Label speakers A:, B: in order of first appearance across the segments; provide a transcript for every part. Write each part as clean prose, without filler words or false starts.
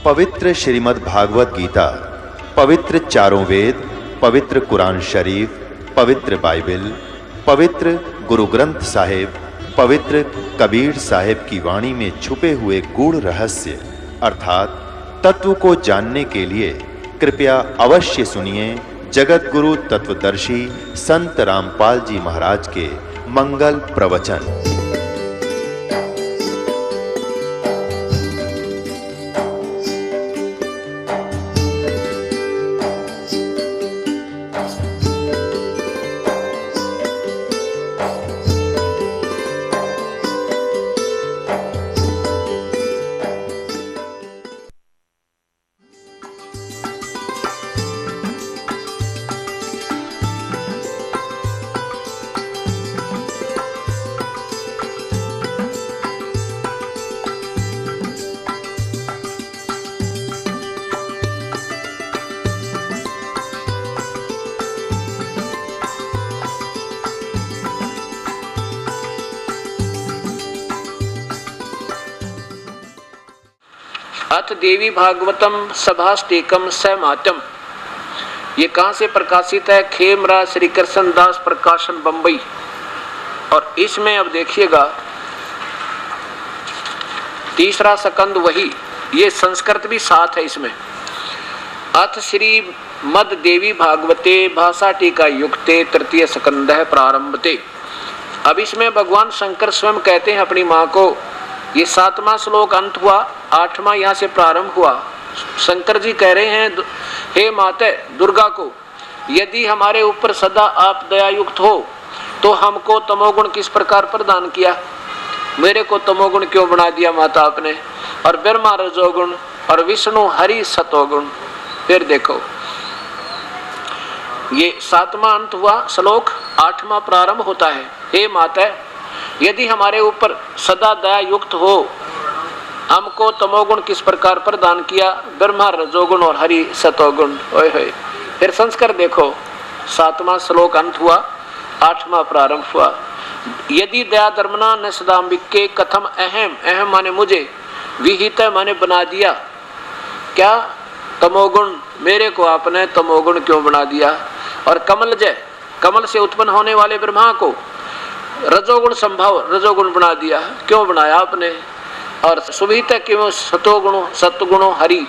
A: पवित्र श्रीमद् भागवत गीता, पवित्र चारों वेद, पवित्र कुरान शरीफ, पवित्र बाइबल, पवित्र गुरु ग्रंथ साहिब, पवित्र कबीर साहिब की वाणी में छुपे हुए गूढ़ रहस्य अर्थात तत्व को जानने के लिए कृपया अवश्य सुनिए जगत गुरु तत्वदर्शी संत रामपाल जी महाराज के मंगल प्रवचन।
B: अथ देवी भागवतम सभास्टेकम समात्यम। ये कहाँ से प्रकाशित है? खेमरा श्री कृष्ण दास प्रकाशन बंबई। और इसमें अब देखिएगा तीसरा सकंद वही, ये संस्कृत भी साथ है इसमें। अथ श्री मद देवी भागवते भाषा टीका युक्ते तृतीय सकंद है प्रारंभते। अब इसमें भगवान शंकर स्वयं कहते हैं अपनी माँ को, ये 7वां श्लोक अंत हुआ, 8वां यहाँ से प्रारंभ हुआ। शंकर जी कह रहे हैं, हे माते दुर्गा को, यदि हमारे ऊपर सदा आप दयायुक्त हो तो हमको तमोगुण किस प्रकार प्रदान किया? मेरे को तमोगुण क्यों बना दिया माता आपने? और ब्रह्मा रजोगुण और विष्णु हरि सतोगुण। फिर देखो ये 7वां अंत हुआ श्लोक, 8वां प्रारंभ होता है। हे माता यदि हमारे ऊपर सदा दया युक्त हो, हमको तमोगुण किस प्रकार प्रदान किया? ब्रह्मा रजोगुण और हरि सतोगुण। ओए होए। फिर संस्कार देखो, 7वां श्लोक अंत हुआ, 8वां प्रारंभ हुआ। यदि दया धर्मना न सदाम्बिके कथम अहम, अहम माने मुझे, विहित माने बना दिया क्या? तमोगुण, मेरे को आपने तमोगुण क्यों बना दिया? और कमल जय, कमल से उत्पन्न होने वाले ब्रह्मा को रजोगुण संभव रजोगुण बना दिया, क्यों बनाया आपने? और सुविहित क्यों सतोगुण सतगुणों हरि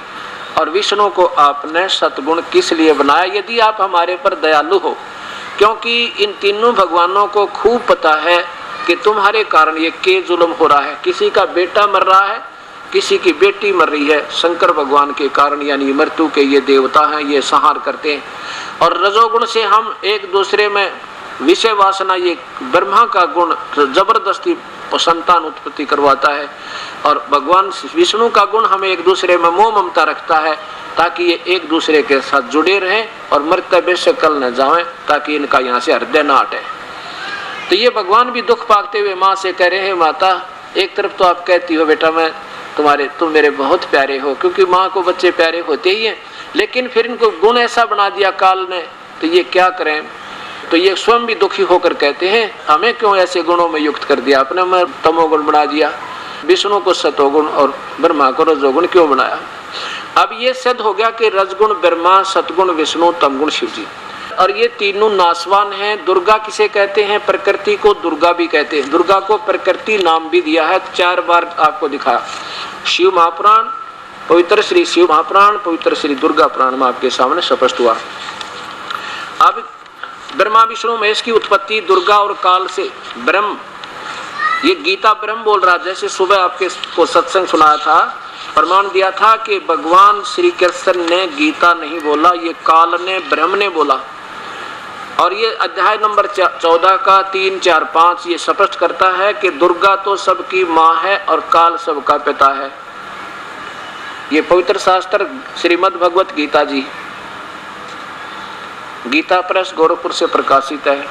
B: और विष्णु को आपने सतगुण किस लिए बनाया? यदि आप हमारे पर दयालु हो, क्योंकि इन तीनों भगवानों को खूब पता है कि तुम्हारे कारण ये के जुल्म हो रहा है। किसी का बेटा मर रहा है, किसी की बेटी मर रही है, शंकर भगवान के कारण, यानी मृत्यु के ये देवता हैं, ये संहार करते हैं। और रजोगुण से हम एक दूसरे में विषय वासना, ये ब्रह्मा का गुण जबरदस्ती संतान उत्पत्ति करवाता है। और भगवान विष्णु का गुण हमें एक दूसरे में मोह ममता रखता है, ताकि ये एक दूसरे के साथ जुड़े रहें और मृत्यु बेशक कल न जाएं, ताकि इनका यहाँ से हृदय न हटे। तो ये भगवान भी दुख पाते हुए माँ से कह रहे हैं, माता एक तरफ तो आप कहती हो बेटा मैं तुम मेरे बहुत प्यारे हो, क्योंकि माँ को बच्चे प्यारे होते ही हैं, लेकिन फिर इनको गुण ऐसा बना दिया काल ने, तो ये क्या करें? तो ये स्वयं भी दुखी होकर कहते हैं, हमें क्यों ऐसे गुणों में युक्त कर दिया आपने? मैं तमोगुण बना दिया, विष्णु को सतोगुण और ब्रह्मा को रजोगुण क्यों बनाया? अब ये सिद्ध हो गया कि रजगुण ब्रह्मा, सतगुण विष्णु, तमगुण शिव जी, और ये तीनों नासवान हैं। दुर्गा किसे कहते हैं? प्रकृति को दुर्गा भी कहते हैं। दुर्गा को प्रकृति नाम भी दिया है, 4 बार आपको दिखाया। शिव महापुराण, पवित्र श्री शिव महापुराण, पवित्र श्री दुर्गा पुराण में आपके सामने स्पष्ट हुआ। अब ब्रह्मा विष्णु महेश की उत्पत्ति दुर्गा और काल से। ब्रह्म, ये गीता ब्रह्म बोल रहा, जैसे सुबह आपके को सत्संग सुनाया था, प्रमाण दिया था कि भगवान श्री कृष्ण ने गीता नहीं बोला, ये काल ने, ब्रह्म ने बोला। और ये अध्याय नंबर 14 का 3, 4, 5 ये स्पष्ट करता है कि दुर्गा तो सबकी माँ है और काल सबका पिता है। ये पवित्र शास्त्र श्रीमद् भगवत गीता जी, गीता प्रेस गोरखपुर से प्रकाशित है।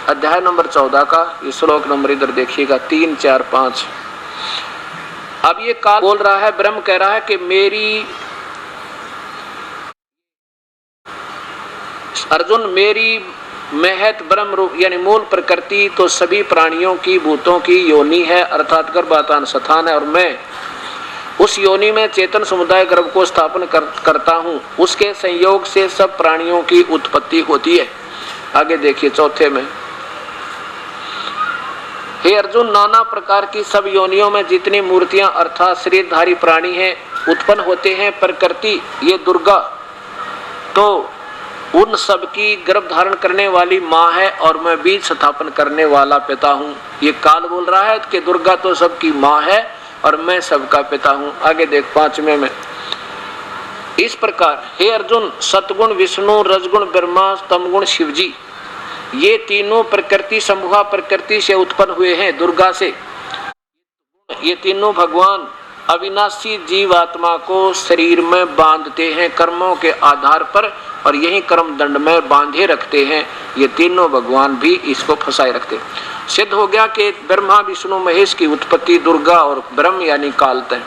B: अध्याय नंबर 14 का ये श्लोक नंबर इधर देखिएगा, 3, 4, 5। अब ये काल बोल रहा है, ब्रह्म कह रहा है कि मेरी अर्जुन, मेरी महत ब्रह्म रूप यानी मूल प्रकृति तो सभी प्राणियों की, भूतों की योनि है, अर्थात गर्भाधान स्थान है। और मैं उस योनि में चेतन समुदाय गर्भ को स्थापन करता हूँ, उसके संयोग से सब प्राणियों की उत्पत्ति होती है। आगे देखिए चौथे में, हे अर्जुन, नाना प्रकार की सब योनियों में जितनी मूर्तियां अर्थात शरीरधारी प्राणी हैं उत्पन्न होते हैं, प्रकृति ये दुर्गा तो उन सब की गर्भ धारण करने वाली माँ है और मैं बीज स्थापन करने वाला पिता हूँ। ये काल बोल रहा है कि दुर्गा तो सबकी माँ है और मैं सबका पिता हूँ। आगे देख 5वें में, इस प्रकार हे अर्जुन, सतगुण विष्णु, रजगुण ब्रह्मा, तमगुण शिवजी, ये तीनों प्रकृति संभुआ प्रकृति से उत्पन्न हुए हैं, दुर्गा से। ये तीनों भगवान अविनाशी जीवात्मा को शरीर में बांधते हैं कर्मों के आधार पर और यही कर्म दंड में बांधे रखते हैं। ये तीनों भगवान भी इसको फंसाए रखते हैं। सिद्ध हो गया कि ब्रह्मा विष्णु महेश की उत्पत्ति दुर्गा और ब्रह्म यानी काल है।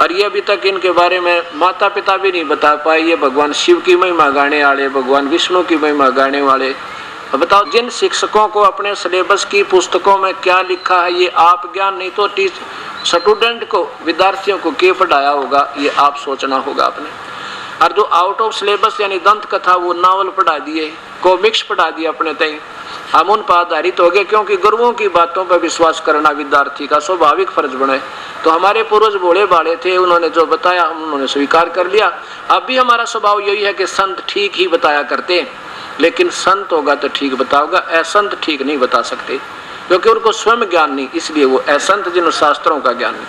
B: और ये अभी तक इनके बारे में माता पिता भी नहीं बता पाए। ये भगवान शिव की महिमा गाने वाले, भगवान विष्णु की महिमा गाने वाले। अब बताओ, जिन शिक्षकों को अपने सिलेबस की पुस्तकों में क्या लिखा है ये आप ज्ञान नहीं तो स्टूडेंट को, विद्यार्थियों को क्या पढ़ाया होगा, ये आप सोचना होगा आपने। और जो आउट ऑफ सिलेबस यानी दंत कथा वो नावल पढ़ा दिए, कॉमिक्स पढ़ा दिए अपने तय, हम उन पर आधारित हो गए, क्योंकि गुरुओं की बातों पर विश्वास करना विद्यार्थी का स्वाभाविक फर्ज बने। तो हमारे पूर्वज भोले भाले थे, उन्होंने जो बताया हम उन्होंने स्वीकार कर लिया। अब भी हमारा स्वभाव यही है कि संत ठीक ही बताया करते हैं, लेकिन संत होगा तो ठीक बताओगा, असंत ठीक नहीं बता सकते, क्योंकि उनको स्वयं ज्ञान नहीं, इसलिए वो असंत जिन शास्त्रों का ज्ञान नहीं।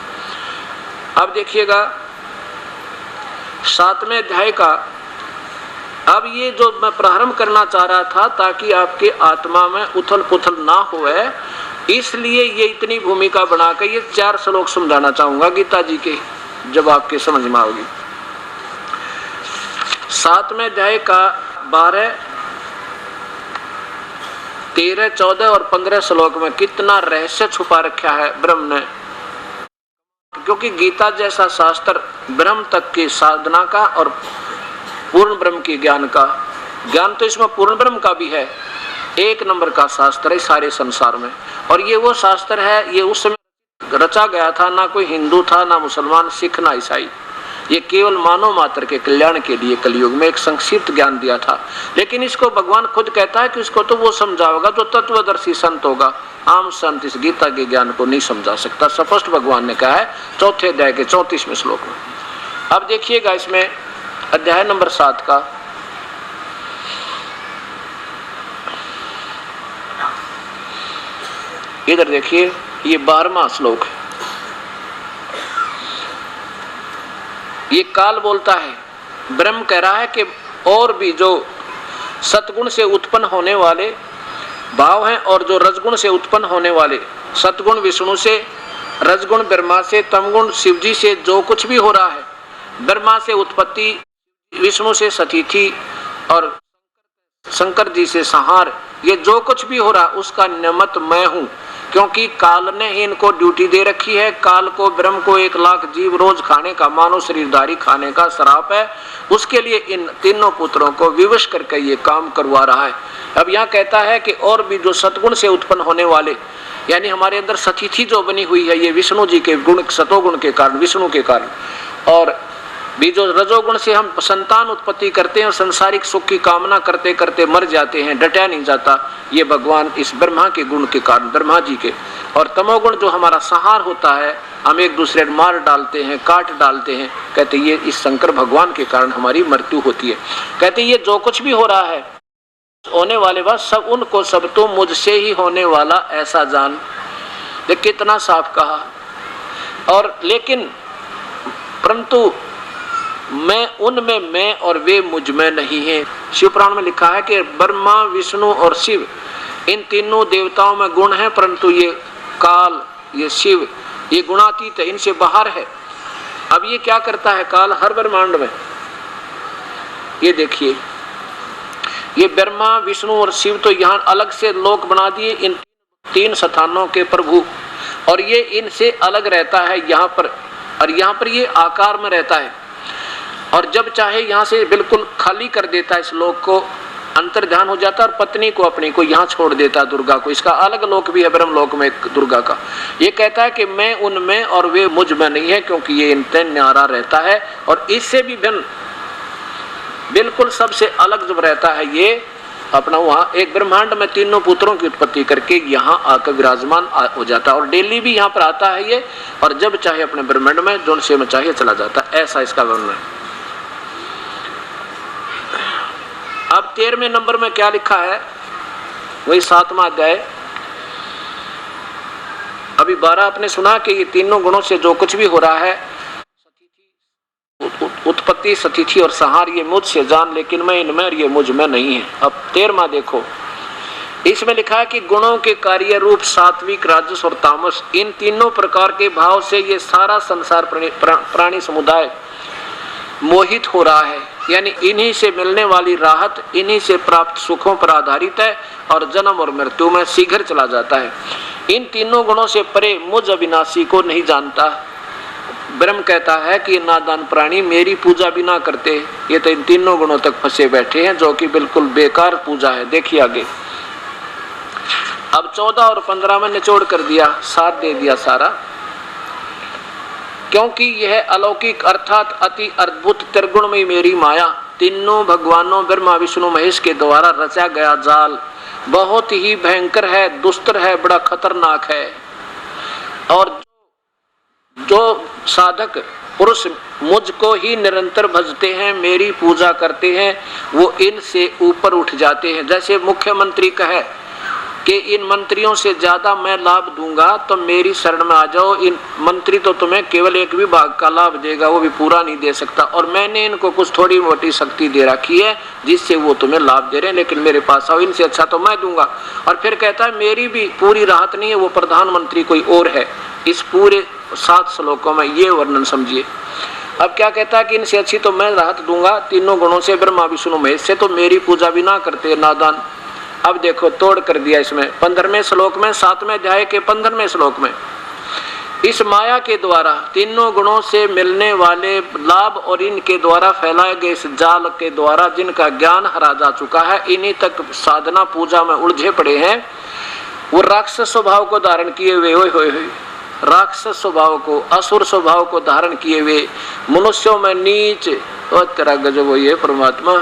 B: अब देखिएगा 7वें अध्याय का, अब ये जो मैं प्रारंभ करना चाह रहा था ताकि आपके आत्मा में उथल पुथल ना होए, इसलिए ये इतनी भूमिका बनाकर ये 4 श्लोक समझाना चाहूंगा गीता जी के, जब आपके समझ में आओगी। 7वें अध्याय का 12, 13, 14 और 15 श्लोक में कितना रहस्य छुपा रखा है ब्रह्म ने। क्योंकि गीता जैसा शास्त्र ब्रह्म तक की साधना का और पूर्ण ब्रह्म की ज्ञान का, ज्ञान तो इसमें पूर्ण ब्रह्म का भी है, 1 नंबर का शास्त्र है सारे संसार में। और ये वो शास्त्र है, ये उस समय रचा गया था, ना कोई हिंदू था, ना मुसलमान, सिख, ना ईसाई। ये केवल मानव मात्र के कल्याण के लिए कलयुग में एक संक्षिप्त ज्ञान दिया था। लेकिन इसको भगवान खुद कहता है कि इसको तो वो समझाओगा जो तत्वदर्शी संत होगा, आम संत इस गीता के ज्ञान को नहीं समझा सकता। स्पष्ट भगवान ने कहा है 4थे अध्याय के 34वें श्लोक में। अब देखिएगा इसमें अध्याय नंबर 7 का, इधर देखिए ये 12वां श्लोक है। ये काल बोलता है, ब्रह्म कह रहा है कि और भी जो सतगुण से उत्पन्न होने वाले भाव हैं और जो रजगुण से उत्पन्न होने वाले, सतगुण विष्णु से, रजगुण ब्रह्मा से, तमगुण शिवजी से जो कुछ भी हो रहा है, ब्रह्मा से उत्पत्ति, विष्णु से सतीथि और शंकर जी से संहार, ये जो कुछ भी हो रहा उसका निमित्त मैं हूँ। क्योंकि काल ने ही इनको ड्यूटी दे रखी है। काल को, ब्रह्म को 1 लाख जीव रोज खाने का, मानव शरीरधारी खाने का श्राप है। उसके लिए इन तीनों पुत्रों को विवश करके ये काम करवा रहा है। अब यहाँ कहता है कि और भी जो सतगुण से उत्पन्न होने वाले, यानी हमारे अंदर सतीथि जो बनी हुई है, ये विष्णु जी के गुण, सतोगुण के कारण, विष्णु के कारण, और भी जो रजोगुण से हम संतान उत्पत्ति करते हैं और संसारिक सुख की कामना करते करते मर जाते हैं, डटा नहीं जाता, ये भगवान इस ब्रह्मा के गुण के कारण, ब्रह्मा जी के। और तमोगुण जो हमारा संहार होता है, हम एक दूसरे मार डालते हैं, काट डालते हैं, कहते ये इस शंकर भगवान के कारण हमारी मृत्यु होती है। कहते ये जो कुछ भी हो रहा है, होने वाले बात सब, उनको सब तो मुझसे ही होने वाला ऐसा जान। देख कितना साफ कहा। और लेकिन परंतु मैं उनमें मैं और वे मुझ में नहीं है। शिव पुराण में लिखा है कि ब्रह्मा, विष्णु और शिव, इन तीनों देवताओं में गुण है, परंतु ये काल, ये शिव, ये गुणातीत है, इनसे बाहर है। अब ये क्या करता है काल हर ब्रह्मांड में? ये देखिए, ये ब्रह्मा, विष्णु और शिव तो यहाँ अलग से लोक बना दिए, इन 3 स्थानों के प्रभु, और ये इनसे अलग रहता है यहाँ पर, और यहाँ पर ये आकार में रहता है। और जब चाहे यहाँ से बिल्कुल खाली कर देता है इस लोक को, अंतर ध्यान हो जाता और पत्नी को अपनी को यहाँ छोड़ देता दुर्गा को। इसका अलग लोक भी है ब्रह्म लोक में दुर्गा का। ये कहता है कि मैं उनमें और वे मुझ में नहीं है, क्योंकि ये इनसे न्यारा रहता है और इससे भी भिन्न बिल्कुल सबसे अलग जब रहता है ये अपना वहाँ एक ब्रह्मांड में तीनों पुत्रों की उत्पत्ति करके यहाँ आकर विराजमान हो जाता है और डेली भी यहाँ पर आता है ये, और जब चाहे अपने ब्रह्मांड में जो से में चाहे चला जाता है। ऐसा इसका वर्णन है। अब 13वें नंबर में क्या लिखा है, वही 7वां अध्याय। अभी 12 आपने सुना कि ये तीनों गुणों से जो कुछ भी हो रहा है, उत्पत्ति, स्थिति और संहार, ये मुझसे जान, लेकिन मैं इनमें और ये मुझ में नहीं है। अब 13वां देखो, इसमें लिखा है कि गुणों के कार्य रूप सात्विक, राजस और तामस, इन तीनों प्रकार के भाव से ये सारा संसार प्राणी समुदाय मोहित हो रहा है। यानी इन्हीं से मिलने वाली राहत, इन्हीं से प्राप्त सुखों पर आधारित है और जन्म और मृत्यु में शीघ्र चला जाता है। इन तीनों गुणों से परे मुझ अविनाशी को नहीं जानता। ब्रह्म कहता है कि नादान प्राणी मेरी पूजा भी ना करते, ये तो इन तीनों गुणों तक फंसे बैठे हैं, जो कि बिल्कुल बेकार पूजा है। देखिए आगे, अब 14 और 15 में निचोड़ कर दिया, साथ दे दिया सारा। क्योंकि यह अलौकिक अर्थात अति अद्भुत त्रिगुणमयी मेरी माया, तीनों भगवानों ब्रह्मा विष्णु महेश के द्वारा रचा गया जाल बहुत ही भयंकर है, दुस्तर है, बड़ा खतरनाक है। और जो साधक पुरुष मुझको ही निरंतर भजते हैं, मेरी पूजा करते हैं, वो इनसे ऊपर उठ जाते हैं। जैसे मुख्यमंत्री कहे कि इन मंत्रियों से ज्यादा मैं लाभ दूंगा, तो मेरी शरण में आ जाओ। इन मंत्री तो तुम्हें केवल एक विभाग का लाभ देगा, वो भी पूरा नहीं दे सकता, और मैंने इनको कुछ थोड़ी मोटी शक्ति दे रखी है जिससे वो तुम्हें लाभ दे रहे हैं, लेकिन मेरे पास आओ, इनसे अच्छा तो मैं दूंगा। और फिर कहता है मेरी भी पूरी राहत नहीं है, वो प्रधानमंत्री कोई और है। इस पूरे 7 श्लोकों में ये वर्णन समझिए। अब क्या कहता है कि इनसे अच्छी तो मैं राहत दूंगा तीनों गुणों से, ब्रह्मा विष्णु महेश से, तो मेरी पूजा भी ना करते नादान। अब देखो तोड़ कर दिया इसमें 15वें श्लोक में, 7वें अध्याय के 15वें श्लोक में, इस माया के द्वारा तीनों गुणों से मिलने वाले लाभ और इनके द्वारा फैलाए गए इस जाल के द्वारा जिनका ज्ञान हरा जा चुका है, इन्हीं तक साधना पूजा में उलझे पड़े हैं। वो राक्षस स्वभाव को धारण किए हुए, ओए राक्षस स्वभाव को, असुर स्वभाव को धारण किए हुए, मनुष्यों में नीच और तेरा गजब वही है परमात्मा।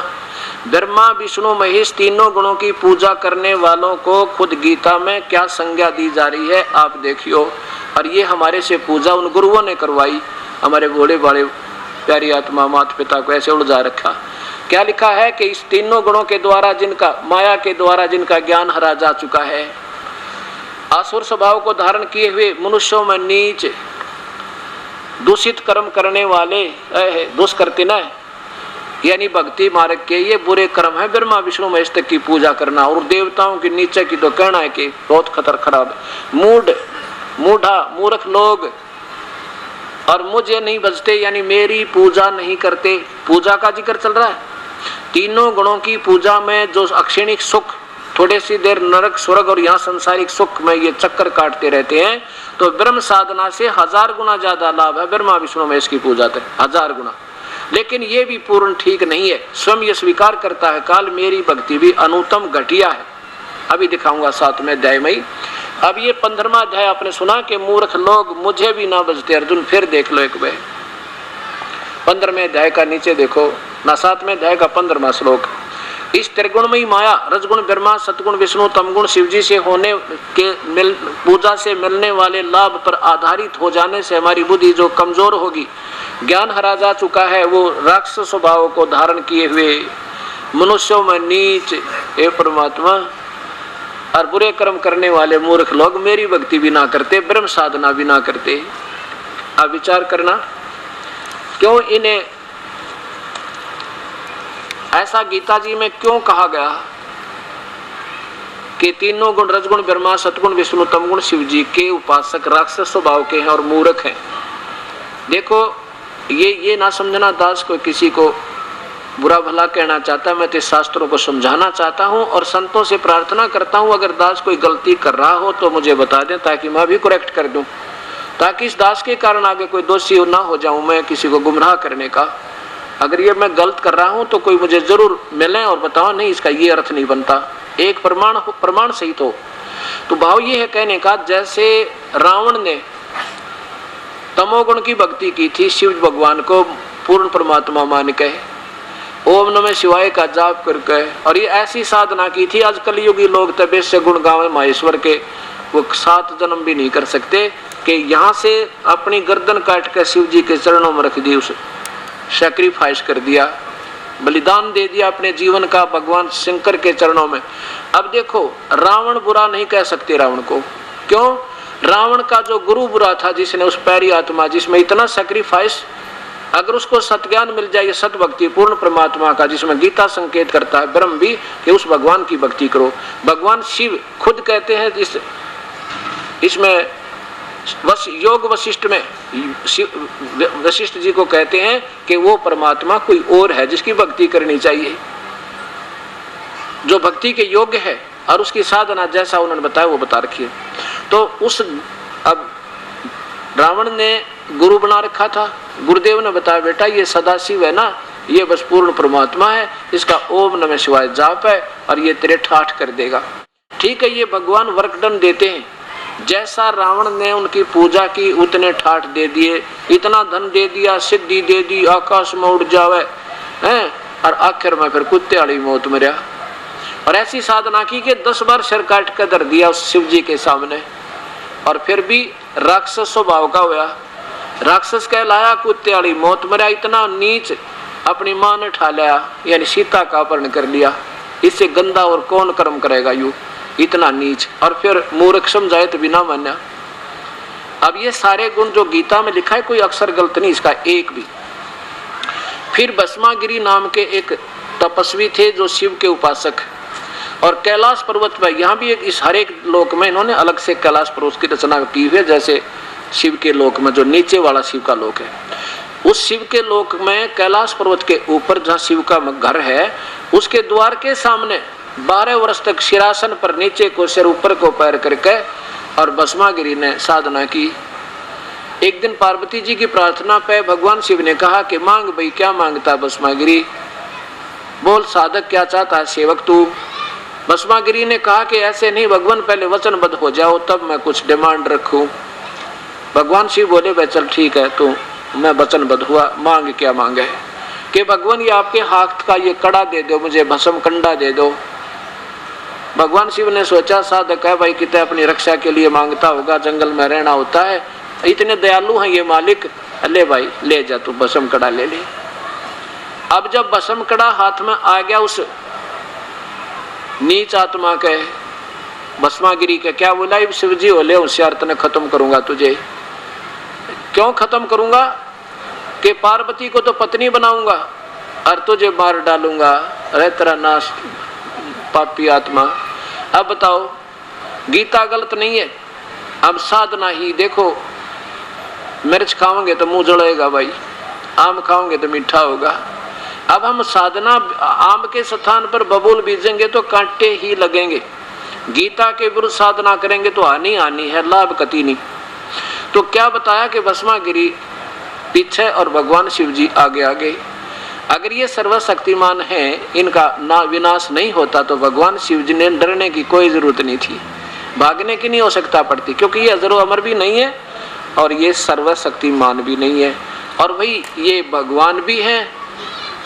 B: ब्रह्मा विष्णु महेश तीनों गुणों की पूजा करने वालों को खुद गीता में क्या संज्ञा दी जा रही है आप देखियो। और ये हमारे से पूजा उन गुरुओं ने करवाई, हमारे भोले बड़े प्यारी आत्मा माता पिता को ऐसे उलझा रखा। क्या लिखा है कि इस तीनों गुणों के द्वारा जिनका, माया के द्वारा जिनका ज्ञान हरा जा चुका है, असुर स्वभाव को धारण किए हुए, मनुष्यों में नीच, दूषित कर्म करने वाले, दुष्कृति न यानी भक्ति मार्ग के ये बुरे कर्म है, ब्रह्मा विष्णु महेश तक की पूजा करना, और देवताओं के नीचे की तो कहना है कि बहुत खराब है। मूढ़ा मूर्ख लोग और मुझे नहीं भजते, यानी मेरी पूजा नहीं करते। पूजा का जिक्र चल रहा है। तीनों गुणों की पूजा में जो अक्षणिक सुख, थोड़ी सी देर नरक स्वर्ग और यहाँ संसारिक सुख में ये चक्कर काटते रहते हैं, तो ब्रह्म साधना से 1000 गुना ज्यादा लाभ है ब्रह्मा विष्णु महेश की पूजा तक, 1000 गुना। लेकिन ये भी पूर्ण ठीक नहीं है। स्वयं ये स्वीकार करता है काल मेरी भक्ति भी अनुत्तम घटिया है। अभी दिखाऊंगा 7वें अध्याय में। अब ये 15वां अध्याय आपने सुना कि मूर्ख लोग मुझे भी ना बजते। अर्जुन फिर देख लो एक बार 15वें अध्याय का नीचे देखो ना, 7वें अध्याय का 15वां श्लोक। इस त्रिगुणमयी माया, रजगुण ब्रह्मा, सतगुण विष्णु, तमगुण शिव जी से होने के पूजा से मिलने वाले लाभ पर आधारित हो जाने से हमारी बुद्धि जो कमजोर होगी, ज्ञान हरा जा चुका है, वो राक्षस स्वभाव को धारण किए हुए मनुष्यों में नीच, हे परमात्मा, और बुरे कर्म करने वाले मूर्ख लोग मेरी भक्ति भी ना करते, ब्रह्म साधना भी ना करते। अब विचार करना क्यों इन्हें ऐसा गीता जी में क्यों कहा गया कि तीनों गुण रजगुण ब्रह्मा, सतगुण विष्णु, तमगुण शिव जी के उपासक राक्षस स्वभाव के हैं और मूर्ख हैं। देखो ये ना समझना दास को किसी को बुरा भला कहना चाहता, मैं तो शास्त्रों को समझाना चाहता हूँ और संतों से प्रार्थना करता हूँ अगर दास कोई गलती कर रहा हो तो मुझे बता दें ताकि मैं भी करेक्ट कर दूं, ताकि इस दास के कारण आगे कोई दोषी ना हो जाऊं मैं किसी को गुमराह करने का। अगर ये मैं गलत कर रहा हूं तो कोई मुझे जरूर मिले और बताओ नहीं इसका ये अर्थ नहीं बनता, एक प्रमाण सहित हो। तो भाव ये है कहने का, जैसे रावण ने तमोगुण की भक्ति की थी, शिव भगवान को पूर्ण परमात्मा मान के ओम नमः शिवाय का जाप करके, और ये ऐसी साधना की थी, आज कलयुगी लोग तबे से गुण गावे महेश्वर के, वो 7 जन्म भी नहीं कर सकते कि यहाँ से अपनी गर्दन काट कर शिव जी के चरणों में रख दी, उसे सैक्रिफाइस कर दिया, बलिदान दे दिया अपने जीवन का भगवान शंकर के चरणों में। अब देखो, रावण बुरा नहीं कह सकते रावण को, क्यों? रावण का जो गुरु बुरा था, जिसने उस पैरी आत्मा, जिसमें इतना सैक्रिफाइस, अगर उसको सत्ज्ञान मिल जाए, सत भक्ति पूर्ण परमात्मा का, जिसमें गीता संकेत करता है ब्रह्म भी कि उस भगवान की भक्ति करो। भगवान शिव खुद कहते हैं इसमें योग वशिष्ठ में वशिष्ठ जी को कहते हैं कि वो परमात्मा कोई और है जिसकी भक्ति करनी चाहिए, जो भक्ति के योग्य है, और उसकी साधना जैसा उन्होंने बताया वो बता रखी है। तो उस अब रावण ने गुरु बना रखा था, गुरुदेव ने बताया बेटा ये सदाशिव है ना, ये बस पूर्ण परमात्मा है, इसका ओम नमः शिवाय जाप है और ये तेरे ठाठ कर देगा। ठीक है, ये भगवान वर्कडन देते हैं, जैसा रावण ने उनकी पूजा की उतने ठाठ दे दिए, इतना धन दे दिया, सिद्धि दे दी, आकाश में उड़ जावे हैं, और आखिर में फिर कुत्ते वाली मौत मरिया। और ऐसी साधना की कि 10 बार सिर काट कर धर दिया उस शिव जी के सामने, और फिर भी राक्षस स्वभाव का हुआ, राक्षस कहलाया, कुत्ते वाली मौत मरिया। इतना नीच अपनी मां ने ठा लिया, यानी सीता का अपहरण कर लिया, इससे गंदा और कौन कर्म करेगा यू, इतना नीच। और फिर मूर्ख समझाए तो बिना मान्या। अब ये सारे गुण जो गीता में लिखा है, कोई अक्षर गलत नहीं इसका एक भी। फिर भस्मागिरी नाम के एक तपस्वी थे जो शिव के उपासक, और कैलाश पर्वत में, यहाँ भी एक इस हर एक लोक में इन्होंने अलग से कैलाश पर्वत की रचना की हुई है। जैसे शिव के लोक में जो नीचे वाला शिव का लोक है, उस शिव के लोक में कैलाश पर्वत के ऊपर जहाँ शिव का घर है, उसके द्वार के सामने 12 वर्ष तक शिरासन पर नीचे को सिर ऊपर को पैर करके और भस्मागिरी ने साधना की। एक दिन पार्वती जी की प्रार्थना पे भगवान शिव ने कहा कि मांग भाई, क्या मांगता है भस्मागिरी, बोल साधक क्या चाहता है सेवक तू। भस्मागिरी ने कहा कि ऐसे नहीं भगवान, पहले वचनबद्ध हो जाओ तब मैं कुछ डिमांड रखूं। भगवान शिव बोले भाई चल ठीक है, तो मैं वचनबद्ध हुआ, मांग क्या मांगे कि भगवान ये आपके हाथ का ये कड़ा दे दो, मुझे भस्म कंडा दे दो। भगवान शिव ने सोचा साधक है भाई, कितने अपनी रक्षा के लिए मांगता होगा, जंगल में रहना होता है, इतने दयालु हैं ये मालिक, ले भाई ले जा तू भस्म कड़ा ले ले। अब जब भस्म कड़ा हाथ में आ गया उस नीच आत्मा के, भस्मागिरी के, क्या बोला शिव जी बोले होशियार, तने खत्म करूंगा तुझे। क्यों खत्म करूंगा? कि पार्वती को तो पत्नी बनाऊंगा और तुझे मार डालूंगा, अरे तेरा नाश पापी आत्मा। अब बताओ, गीता गलत नहीं है। अब साधना ही देखो, मिर्च खाओगे तो मुंह जलेगा भाई, आम खाओगे तो मीठा होगा। अब हम साधना, आम के स्थान पर बबूल बीजेंगे तो कांटे ही लगेंगे, गीता के विरुद्ध साधना करेंगे तो हानि हानि है, लाभ कति नहीं। तो क्या बताया कि भस्मागिरी पीछे और भगवान शिव जी आगे आगे। अगर ये सर्वशक्तिमान हैं, इनका ना विनाश नहीं होता तो भगवान शिव जी ने डरने की कोई जरूरत नहीं थी, भागने की नहीं हो सकता पड़ती, क्योंकि ये अजरो अमर भी नहीं है और ये सर्वशक्तिमान भी नहीं है, और भाई ये भगवान भी है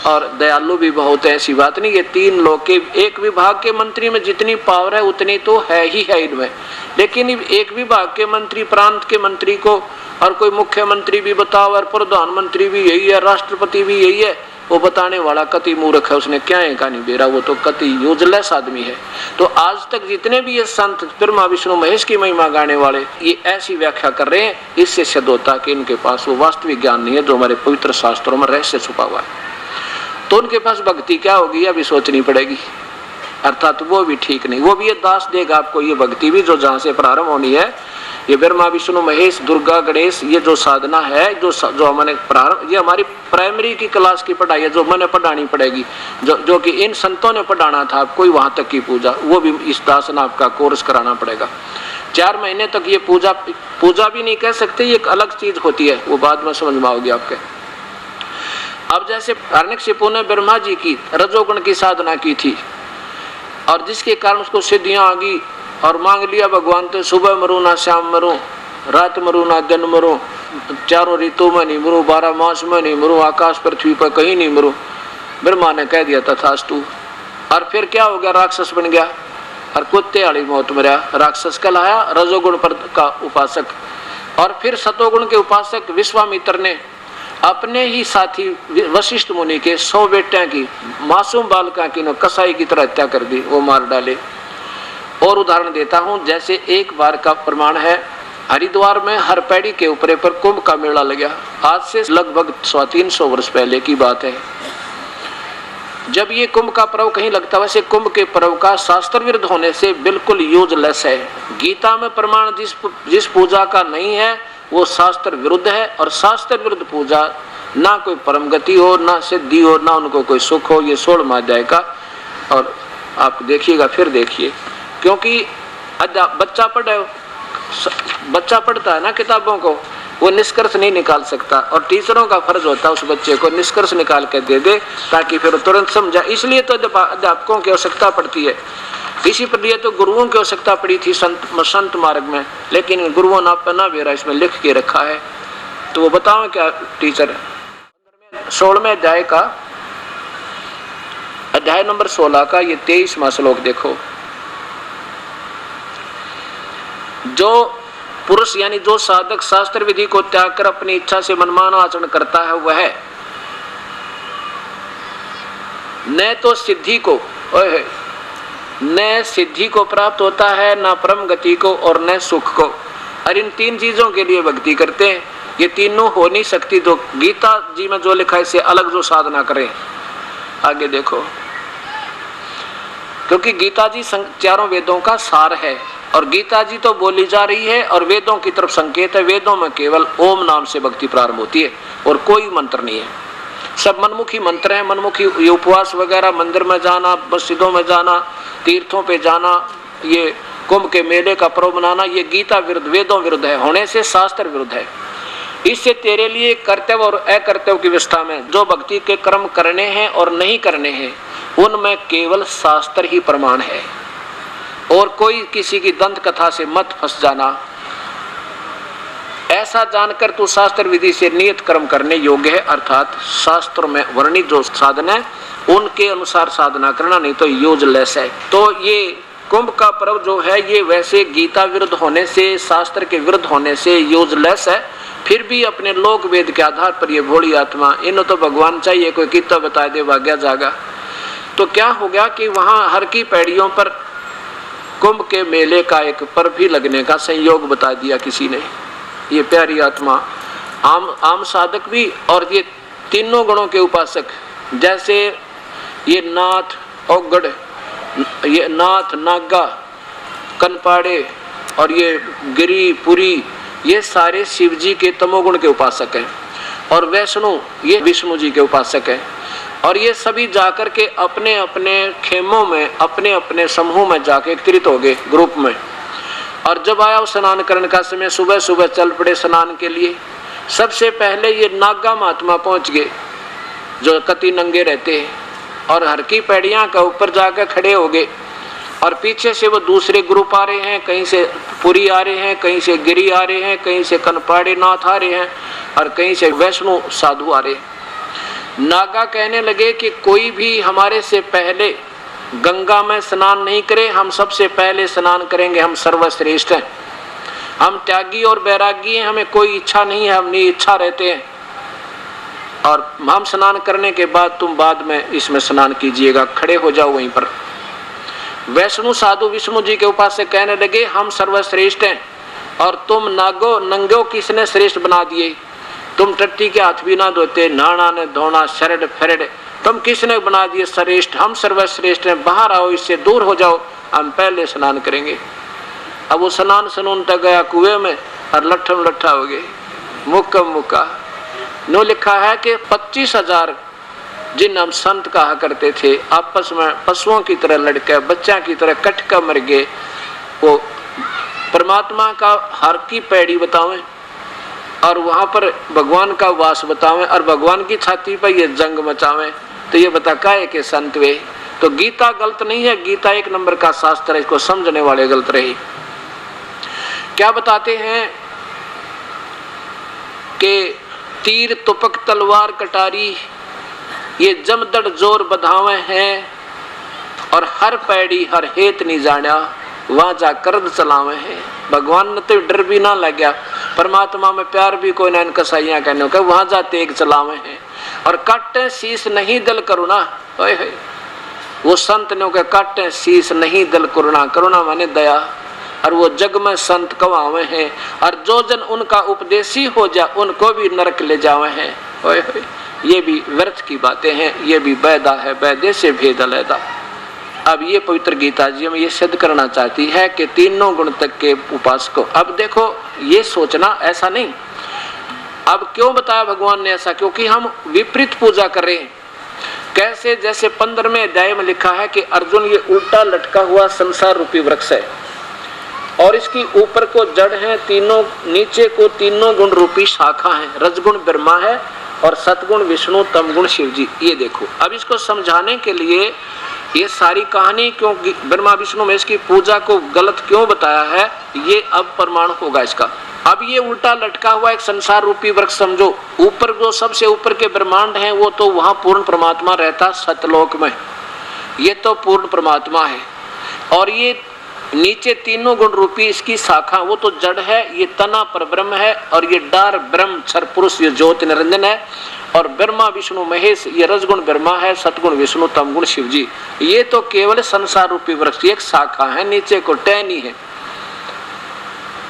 B: और दयालु भी बहुत है, ऐसी बात नहीं। ये 3 लोग के एक विभाग के मंत्री में जितनी पावर है उतनी तो है ही है इनमें, लेकिन एक विभाग के मंत्री, प्रांत के मंत्री को और कोई मुख्यमंत्री भी बताओ और प्रधानमंत्री भी यही है, राष्ट्रपति भी यही है, वो बताने वाला कति मूर्ख है, उसने क्या है कहानी बेरा, वो तो कति यूजलेस आदमी है। तो आज तक जितने भी ये संत ब्रह्मा विष्णु महेश की महिमा गाने वाले ये ऐसी व्याख्या कर रहे हैं, इससे सिद्ध होता कि इनके पास वो वास्तविक ज्ञान नहीं है जो हमारे पवित्र शास्त्रों में रहस्य छुपा हुआ है। तो उनके पास भक्ति क्या होगी अभी सोचनी पड़ेगी, अर्थात वो भी ठीक नहीं। वो भी ये दास देगा आपको ये भक्ति भी, जो जहाँ से प्रारंभ होनी है, ये ब्रह्मा विष्णु महेश दुर्गा गणेश, ये जो साधना है, जो हमने प्रारंभ, ये हमारी प्राइमरी की क्लास की पढ़ाई है, जो मैंने पढ़ानी पड़ेगी, जो कि इन संतों ने पढ़ाना था आपको, वहां तक की पूजा, वो भी इस दास ने आपका कोर्स कराना पड़ेगा। 4 महीने तक ये पूजा भी नहीं कह सकते, ये एक अलग चीज होती है, वो बाद में समझ में आओगी आपके। अब जैसे हिरण्यकशिपु ने ब्रह्मा जी की रजोगुण की साधना की थी और जिसके कारण उसको सिद्धियां आ गई और मांग लिया भगवान तो सुबह मरूं ना शाम मरूं, रात मरूं ना दिन मरूं, चारों ऋतु में नहीं मरूं, 12 मास में नहीं मरूं, आकाश पृथ्वी पर कहीं नहीं मरूं। ब्रह्मा ने कह दिया तथास्तु। और फिर क्या हो गया, राक्षस बन गया और कुत्ते वाली मौत मरा, राक्षस कहलाया, रजोगुण पर का उपासक। और फिर सतोगुण के उपासक विश्वामित्र ने अपने ही साथी वशिष्ठ मुनि के 100 बेटियां की, मासूम बालका की नो कसाई की तरह हत्या कर दी, वो मार डाले। और उदाहरण देता हूं, जैसे एक बार का प्रमाण है, हरिद्वार में हर पैड़ी के ऊपर पर कुंभ का मेला लगा। आज से लगभग 300 वर्ष पहले की बात है। जब ये कुंभ का पर्व कहीं लगता, वैसे कुंभ के पर्व का शास्त्र विरुद्ध होने से बिल्कुल यूजलेस है। गीता में प्रमाण जिस पूजा का नहीं है वो शास्त्र विरुद्ध है, और शास्त्र विरुद्ध पूजा ना कोई परम गति हो, ना सिद्धि हो, ना उनको कोई सुख हो। ये 16वां अध्याय का, और आप देखिएगा, फिर देखिए, क्योंकि बच्चा पढ़ता है ना किताबों को, वो निष्कर्ष नहीं निकाल सकता, और टीचरों का फर्ज होता है उस बच्चे को निष्कर्ष निकाल के दे दे ताकि फिर तुरंत समझा। इसलिए तो अध्यापकों की आवश्यकता पड़ती है, इसी पर लिए तो गुरुओं की आवश्यकता पड़ी थी संत मार्ग में, लेकिन गुरुओं ने अपना बेरा इसमें लिख के रखा है। तो वो बताओ क्या टीचर, 16वें अध्याय का, अध्याय नंबर 16 का ये 23वां श्लोक देखो। जो पुरुष यानी जो साधक शास्त्र विधि को त्याग कर अपनी इच्छा से मनमाना आचरण करता है, वह न तो सिद्धि को प्राप्त होता है, न परम गति को, और न सुख को। और इन 3 चीजों के लिए भक्ति करते हैं। ये तीनों हो नहीं सकती। तो गीता जी में जो लिखा है इससे अलग जो साधना करें, आगे देखो, क्योंकि गीता जी चारों वेदों का सार है, और गीता जी तो बोली जा रही है और वेदों की तरफ संकेत है। वेदों में केवल ओम नाम से भक्ति प्रारंभ होती है और कोई मंत्र नहीं है, सब मनमुखी मंत्र हैं। मनमुखी ये उपवास वगैरह, मंदिर में जाना, मस्जिदों में जाना, तीर्थों पे जाना, ये कुंभ के मेले का पर्व मनाना, ये गीता विरुद्ध, वेदों विरुद्ध है, होने से शास्त्र विरुद्ध है। इससे तेरे लिए कर्तव्य और अकर्तव्य की व्यवस्था में जो भक्ति के कर्म करने हैं और नहीं करने हैं, उनमें केवल शास्त्र ही प्रमाण है, और कोई किसी की दंत कथा से मत फंस जाना। ऐसा जानकर तू शास्त्र विधि से नियत कर्म करने योग्य है, अर्थात शास्त्रों में वर्णित जो साधन है उनके अनुसार साधना करना, नहीं तो यूजलेस है। तो ये कुंभ का पर्व जो है ये वैसे गीता विरुद्ध होने से, शास्त्र के विरुद्ध होने से यूजलेस है। फिर भी अपने लोक वेद के आधार पर ये भोली आत्मा, इन्हें तो भगवान चाहिए, कोई कितना बता दे भाग्या जागा। तो क्या हो गया कि वहां हर की पैड़ियों पर कुंभ के मेले का एक पर्व भी लगने का संयोग बता दिया किसी ने। ये प्यारी आत्मा, आम साधक भी, और ये तीनों गुणों के उपासक, जैसे ये नाथ, औगड़, ये नाथ, नागा, कनपाड़े और ये गिरी, पुरी, ये सारे शिव जी के तमोगुण के उपासक हैं। और वैष्णु ये विष्णु जी के उपासक हैं। और ये सभी जाकर के अपने अपने खेमों में, अपने अपने समूह में जाके एकत्रित हो गए ग्रुप में। और जब आया स्नान करने का समय, सुबह सुबह चल पड़े स्नान के लिए। सबसे पहले ये नागा महात्मा पहुंच गए जो कति नंगे रहते हैं, और हर की पैड़ियां का ऊपर जाकर खड़े हो गए। और पीछे से वो दूसरे ग्रुप आ रहे हैं, कहीं से पुरी आ रहे हैं, कहीं से गिरी आ रहे हैं, कहीं से कनपाड़े नाथ आ रहे हैं, और कहीं से वैष्णु साधु आ रहे हैं। नागा कहने लगे कि कोई भी हमारे से पहले गंगा में स्नान नहीं करे, हम सबसे पहले स्नान करेंगे, हम सर्वश्रेष्ठ हैं, हम त्यागी और बैरागी हैं, हमें कोई इच्छा नहीं है, हम निइच्छा रहते हैं, और हम स्नान करने के बाद तुम बाद में इसमें स्नान कीजिएगा, खड़े हो जाओ वहीं पर। वैष्णु साधु विष्णु जी के उपासक कहने लगे हम सर्वश्रेष्ठ हैं, और तुम नंगो किसने श्रेष्ठ बना दिए, तुम टट्टी के हाथ भी ना धोते, नहाना न धोना, शरड फेरड, तुम किसने बना दिए श्रेष्ठ, हम सर्वश्रेष्ठ हैं, बाहर आओ, इससे दूर हो जाओ, हम पहले स्नान करेंगे। अब वो स्नान सनून तक गया कुएं में, और लट्ठम लट्ठा हो गए, मुक्का मुक्का। नो लिखा है कि 25,000 जिन हम संत कहा करते थे, आपस में पशुओं की तरह लड़के, बच्चा की तरह कट कर मर गए। वो परमात्मा का हर की पैड़ी बतावें, और वहां पर भगवान का वास बतावें और भगवान की छाती पर ये जंग मचावें, तो ये बता काहे के संत वे। तो गीता गलत नहीं है, गीता एक नंबर का शास्त्र है, इसको समझने वाले गलत रहे। क्या बताते हैं कि तीर तुपक तलवार कटारी ये जमदड़ जोर बधावे हैं, और हर पैड़ी हर हेत नहीं जाना वहां जा कर्द चलावे हैं। भगवान ने तो डर भी ना लग गया, परमात्मा में प्यार भी कोई ना कसाइया कहने का, वहां जा तेग चलावे हैं। और काटे शीश नहीं दल करुणा, वो संत ने कहा काटे शीश नहीं दल करुणा, करुणा माने दया, और वो जग में संत कवावे हैं। और जो जन उनका उपदेशी हो जा उनको भी नरक ले जावे हैं। ओए होए, ये भी व्यर्थ की बातें हैं, ये भी बैदा है, बैदे से भेद अलैदा। अब ये पवित्र गीता जी में ये सिद्ध करना चाहती है कि तीनों गुण तक के उपासकों। अब देखो ये सोचना ऐसा नहीं, अब क्यों बताया भगवान ने ऐसा, क्योंकि हम विपरीत पूजा कर रहे हैं। कैसे, जैसे 15वें अध्याय में लिखा है कि अर्जुन ये उल्टा लटका हुआ संसार रूपी वृक्ष है, और इसकी ऊपर को जड़ है तीनों, नीचे को तीनों गुण रूपी शाखा है, रजगुण ब्रह्मा है और सतगुण विष्णु, तमगुण शिव जी। ये देखो, अब इसको समझाने के लिए ये सारी कहानी क्यों ब्रह्मा विष्णु में इसकी पूजा को गलत क्यों बताया है, ये अब प्रमाण होगा इसका। अब ये उल्टा लटका हुआ एक संसार रूपी वृक्ष समझो, ऊपर जो सबसे ऊपर के ब्रह्मांड हैं वो तो वहां पूर्ण परमात्मा रहता सतलोक में, ये तो पूर्ण परमात्मा है। और ये नीचे तीनों गुण रूपी इसकी शाखा, वो तो जड़ है, ये तना पर ब्रह्म है, और ये डार ब्रह्म क्षर पुरुष ये ज्योति निरंजन है, और ब्रह्मा विष्णु महेश ये रजगुण ब्रह्मा है, सतगुण विष्णु, तमगुण शिव जी। ये तो केवल संसार रूपी वृक्ष एक शाखा है, नीचे को टहनी है।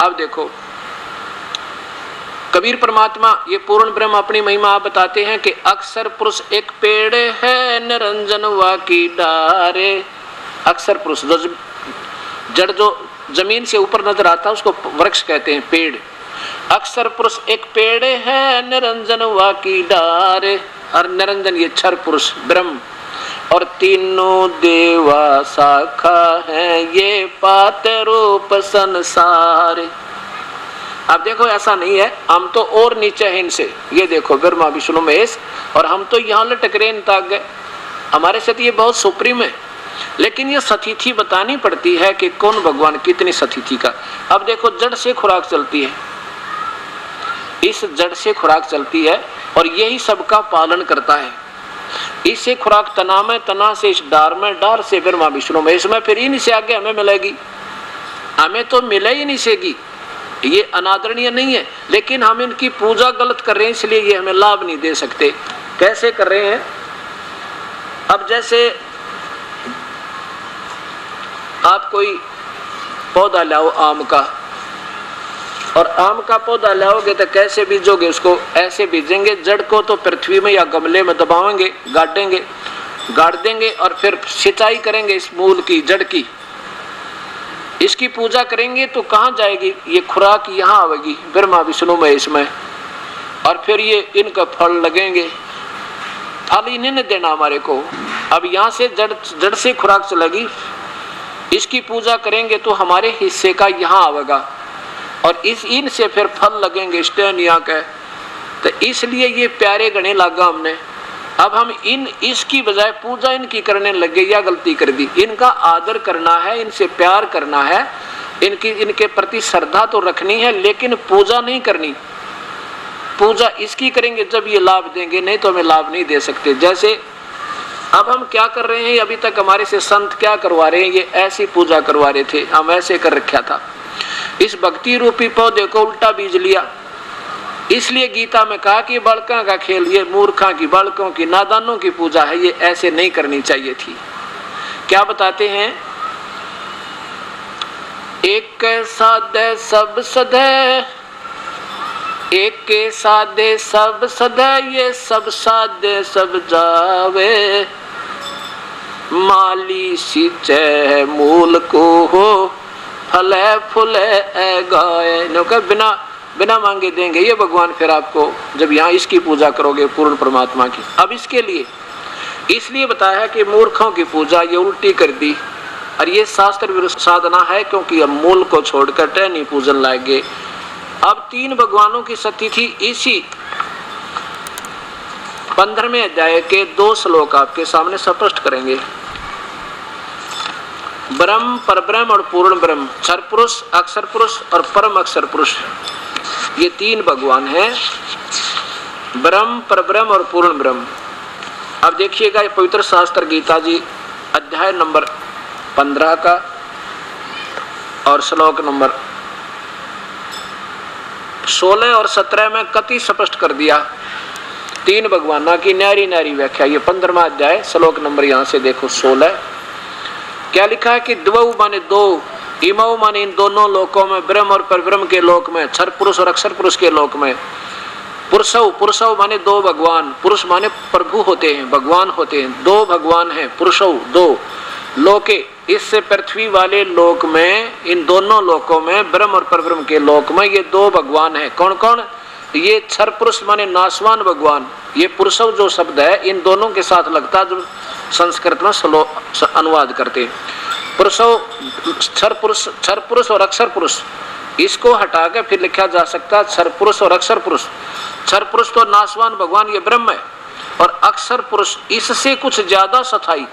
B: अब देखो कबीर परमात्मा ये पूर्ण ब्रह्म अपनी महिमा आप बताते हैं कि अक्षर पुरुष एक पेड़ है, निरंजन वा की डारे। अक्षर पुरुष जड़ जो जमीन से ऊपर नजर आता है उसको वृक्ष कहते हैं, पेड़। अक्षर पुरुष एक पेड़ है, निरंजन वा की डारे, और निरंजन ये क्षर पुरुष ब्रह्म, और तीनों देवा शाखा है, ये पाते रूप संसार। अब देखो ऐसा नहीं है, हम तो और नीचे हैं इनसे, ये देखो ब्रह्मा विष्णु महेश, और हम तो यहाँ लटक रहे इन तक गए, हमारे साथ ये बहुत सुप्रीम है। लेकिन ये सतिथि बतानी पड़ती है कि कौन भगवान कितनी सतिथि का। अब देखो जड़ से खुराक चलती है, इस जड़ से खुराक चलती है, और यही सबका पालन करता है। इससे खुराक तना में, तना से इस डार में, डार से ब्रह्मा विष्णु महेश में, फिर इनसे आगे हमें मिलेगी। हमें तो मिले ही नहीं सेगी, ये अनादरणीय नहीं है, लेकिन हम इनकी पूजा गलत कर रहे हैं, इसलिए ये हमें लाभ नहीं दे सकते। कैसे कर रहे हैं, अब जैसे आप कोई पौधा लाओ आम का, और आम का पौधा लाओगे तो कैसे बीजोगे उसको, ऐसे बीजेंगे, जड़ को तो पृथ्वी में या गमले में दबाएंगे, गाड़ देंगे, और फिर सिंचाई करेंगे इस मूल की, जड़ की, इसकी पूजा करेंगे तो कहाँ जाएगी ये खुराक, यहाँ आएगी ब्रह्मा विष्णु महेश में, और फिर ये इनका फल लगेंगे, फल इन्हें ने देना हमारे को। अब यहाँ से जड़ से खुराक चलेगी, इसकी पूजा करेंगे तो हमारे हिस्से का यहाँ आवेगा, और इस इनसे फिर फल लगेंगे स्टेनिया के। तो इसलिए ये प्यारे गणे लगा हमने। अब हम इसकी बजाय पूजा इनकी करने लगे, या गलती कर दी। इनका आदर करना है, इनसे प्यार करना है, इनके प्रति श्रद्धा तो रखनी है, लेकिन पूजा नहीं करनी। पूजा इसकी करेंगे जब ये लाभ देंगे, नहीं तो हमें लाभ नहीं दे सकते। जैसे अब हम क्या कर रहे हैं, अभी तक हमारे से संत क्या करवा रहे हैं, ये ऐसी पूजा करवा रहे थे, हम ऐसे कर रखा था। इस भक्ति रूपी पौधे को उल्टा बीज लिया, इसलिए गीता में कहा कि बालकों का खेल, ये मूर्खों की, बालकों की, नादानों की पूजा है, ये ऐसे नहीं करनी चाहिए थी। क्या बताते हैं, एक साधे सब सधे, एक के साधे सब सधे, ये सब साधे सब जावे, माली सींचे मूल को हो, फले फूले गाए। बिना मांगे देंगे ये भगवान फिर आपको, जब यहाँ इसकी पूजा करोगे पूर्ण परमात्मा की। अब इसके लिए इसलिए बताया कि मूर्खों की पूजा ये उल्टी कर दी, और ये शास्त्र विरुद्ध साधना है, क्योंकि अब मूल को छोड़कर टहनी पूजन लाएंगे। अब 3 भगवानों की सतिथि इसी 15वें अध्याय के 2 श्लोक आपके सामने स्पष्ट करेंगे। ब्रह्म, परब्रह्म और पूर्ण ब्रह्म, क्षर पुरुष, अक्षर पुरुष और परम अक्षर पुरुष, ये 3 भगवान हैं, ब्रह्म, परब्रह्म और पूर्ण ब्रह्म। अब देखिएगा, ये पवित्र शास्त्र गीता जी अध्याय नंबर 15 का और श्लोक नंबर 16 और 17 में कति स्पष्ट कर दिया 3 भगवानों की न्यारी न्यारी व्याख्या। ये 15वां अध्याय श्लोक नंबर यहाँ से देखो 16, क्या लिखा है कि द्वौ माने 2, इमौ माने इन दोनों लोकों में, ब्रह्म और परब्रह्म के लोक में, क्षर पुरुष और अक्षर पुरुष के लोक में, पुरुषौ, पुरुषौ माने 2 भगवान, पुरुष माने प्रभु होते हैं, भगवान होते हैं, 2 भगवान हैं, पुरुषौ 2, लोके इससे पृथ्वी वाले लोक में, इन दोनों लोकों में, ब्रह्म और परब्रह्म के लोक में ये 2 भगवान हैं। कौन कौन? ये क्षर पुरुष माने नाशवान भगवान, ये पुरुषौ जो शब्द है इन दोनों के साथ लगता जो संस्कृत में अनुवाद करते हैं। पुरुषौ, क्षर पुरुष और अक्षर पुरुष, इसको हटा के फिर लिखा जा सकता है क्षर पुरुष और अक्षर पुरुष। क्षर पुरुष तो नाशवान भगवान ये ब्रह्म है, और अक्षर पुरुष इससे कुछ ज्यादा सथाई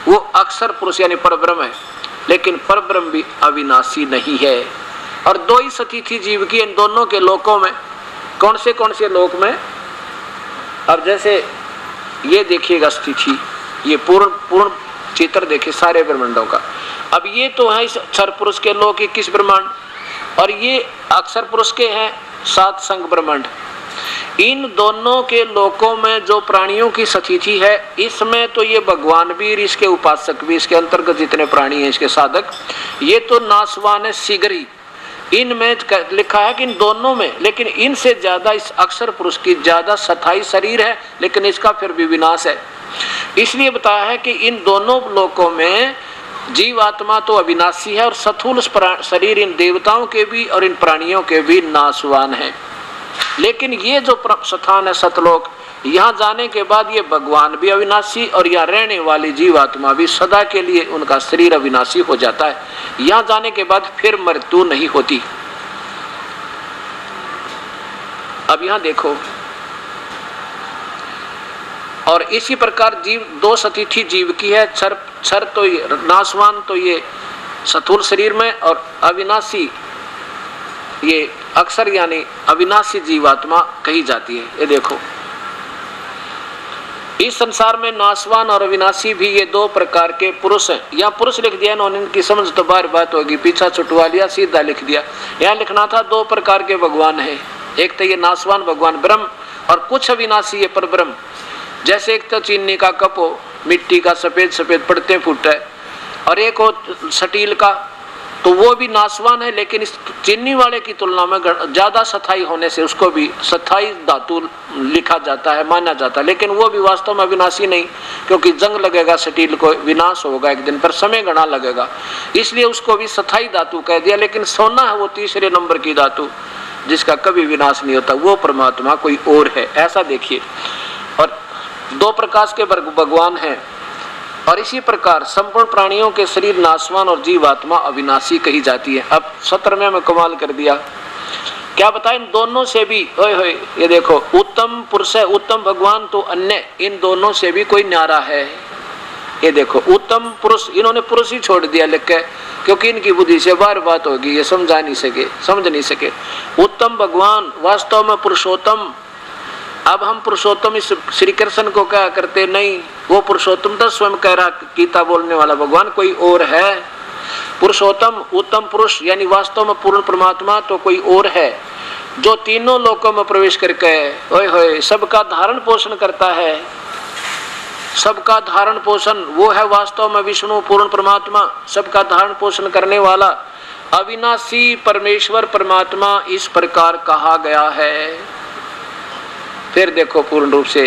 B: वो अक्षर पुरुष यानी परब्रह्म है, लेकिन परब्रह्म भी अविनाशी नहीं है। और 2 ही सतिथि जीव की इन दोनों के लोकों में। कौन से लोक में? अब जैसे ये देखिएगा स्थिति, ये पूर्ण चित्र देखिए सारे ब्रह्मांडों का। अब ये तो है इस क्षर पुरुष के लोक 21 ब्रह्मांड, और ये अक्षर पुरुष के हैं 7 संग ब्रह्मांड। इन दोनों के लोकों में जो प्राणियों की स्थिति है, इसमें तो ये भगवान भी, इसके उपासक भी, इसके अंतर्गत जितने प्राणी हैं, इसके साधक, ये तो नाशवान है शीघ्र ही। इनमें लिखा है कि इन दोनों में, लेकिन इनसे ज्यादा इस अक्षर पुरुष की ज्यादा सथाई शरीर है, लेकिन इसका फिर भी विनाश है। इसलिए बताया है कि इन दोनों लोकों में जीवात्मा तो अविनाशी है, और स्थूल शरीर इन देवताओं के भी और इन प्राणियों के भी नाशवान है। लेकिन ये जो स्थान है सतलोक, यहाँ जाने के बाद ये भगवान भी अविनाशी और यहाँ रहने वाली जीवात्मा भी सदा के लिए उनका शरीर अविनाशी हो जाता है। यहाँ जाने के बाद फिर मृत्यु नहीं होती। अब यहाँ देखो, और इसी प्रकार जीव 2 सतिथि जीव की है। क्षर तो ये नाशवान तो ये स्थूल शरीर में, और अविनाशी ये अक्षर यानी अविनाशी जीवात्मा कही जाती है। ये देखो, इस संसार में नाशवान और अविनाशी भी ये 2 प्रकार के पुरुष हैं। यहाँ पुरुष लिख दिया इन्होंने, इनकी समझ तो बार बात होगी, पीछा छुटवा लिया, सीधा लिख दिया। यहाँ लिखना था 2 प्रकार के भगवान है, एक तो ये नाशवान भगवान ब्रह्म, और कुछ अविनाशी है परब्रह्म। जैसे एक तो चीनी का कप हो, मिट्टी का सफेद सफेद पड़ते फूट है, और एक हो स्टील का, तो वो भी नाशवान है, लेकिन इस चीनी वाले की तुलना में ज्यादा सथाई होने से उसको भी सथाई धातु लिखा जाता है, माना जाता है। लेकिन वो भी वास्तव में अविनाशी नहीं, क्योंकि जंग लगेगा स्टील को, विनाश होगा एक दिन पर, समय घना लगेगा, इसलिए उसको भी सथाई धातु कह दिया। लेकिन सोना है वो 3रे नंबर की धातु, जिसका कभी विनाश नहीं होता, वो परमात्मा कोई और है, ऐसा देखिए। और 2 प्रकार के भगवान हैं, और इसी प्रकार संपूर्ण प्राणियों के शरीर नाशवान और जीवात्मा अविनाशी कही जाती है। अब 17वें में कमाल कर दिया, क्या बताएं, इन दोनों से भी ओए होए, ये देखो, उत्तम पुरुष है, उत्तम भगवान तो अन्य, इन दोनों से भी कोई न्यारा है। ये देखो, उत्तम पुरुष, इन्होंने पुरुष ही छोड़ दिया लिख के, क्योंकि इनकी बुद्धि से बार बात होगी, ये समझ नहीं सके। उत्तम भगवान वास्तव में पुरुषोत्तम। अब हम पुरुषोत्तम इस श्री कृष्ण को क्या करते, नहीं, वो पुरुषोत्तम तो स्वयं कह रहा, गीता बोलने वाला भगवान कोई और है। पुरुषोत्तम, उत्तम पुरुष यानी वास्तव में पूर्ण परमात्मा तो कोई और है, जो तीनों लोकों में प्रवेश करके ओए होए सबका धारण पोषण करता है। सबका धारण पोषण वो है वास्तव में विष्णु पूर्ण परमात्मा, सबका धारण पोषण करने वाला अविनाशी परमेश्वर परमात्मा इस प्रकार कहा गया है। फिर देखो पूर्ण रूप से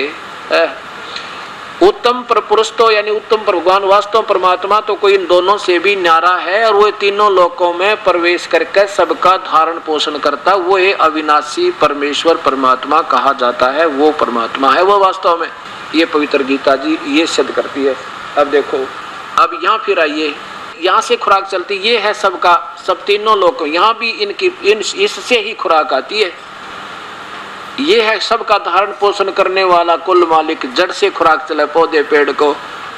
B: उत्तम पुरुष तो यानी उत्तम भगवान वास्तव परमात्मा तो कोई इन दोनों से भी न्यारा है, और वो तीनों लोकों में प्रवेश करके सबका धारण पोषण करता, वो है अविनाशी परमेश्वर परमात्मा कहा जाता है, वो परमात्मा है वो वास्तव में। ये पवित्र गीता जी ये सिद्ध करती है। अब देखो, अब यहाँ फिर आइए, यहाँ से खुराक चलती, ये है सबका सब तीनों लोग, यहाँ भी इससे ही खुराक आती है। ये है सबका धारण पोषण करने वाला कुल मालिक, जड़ से खुराक चला पौधे पेड़ को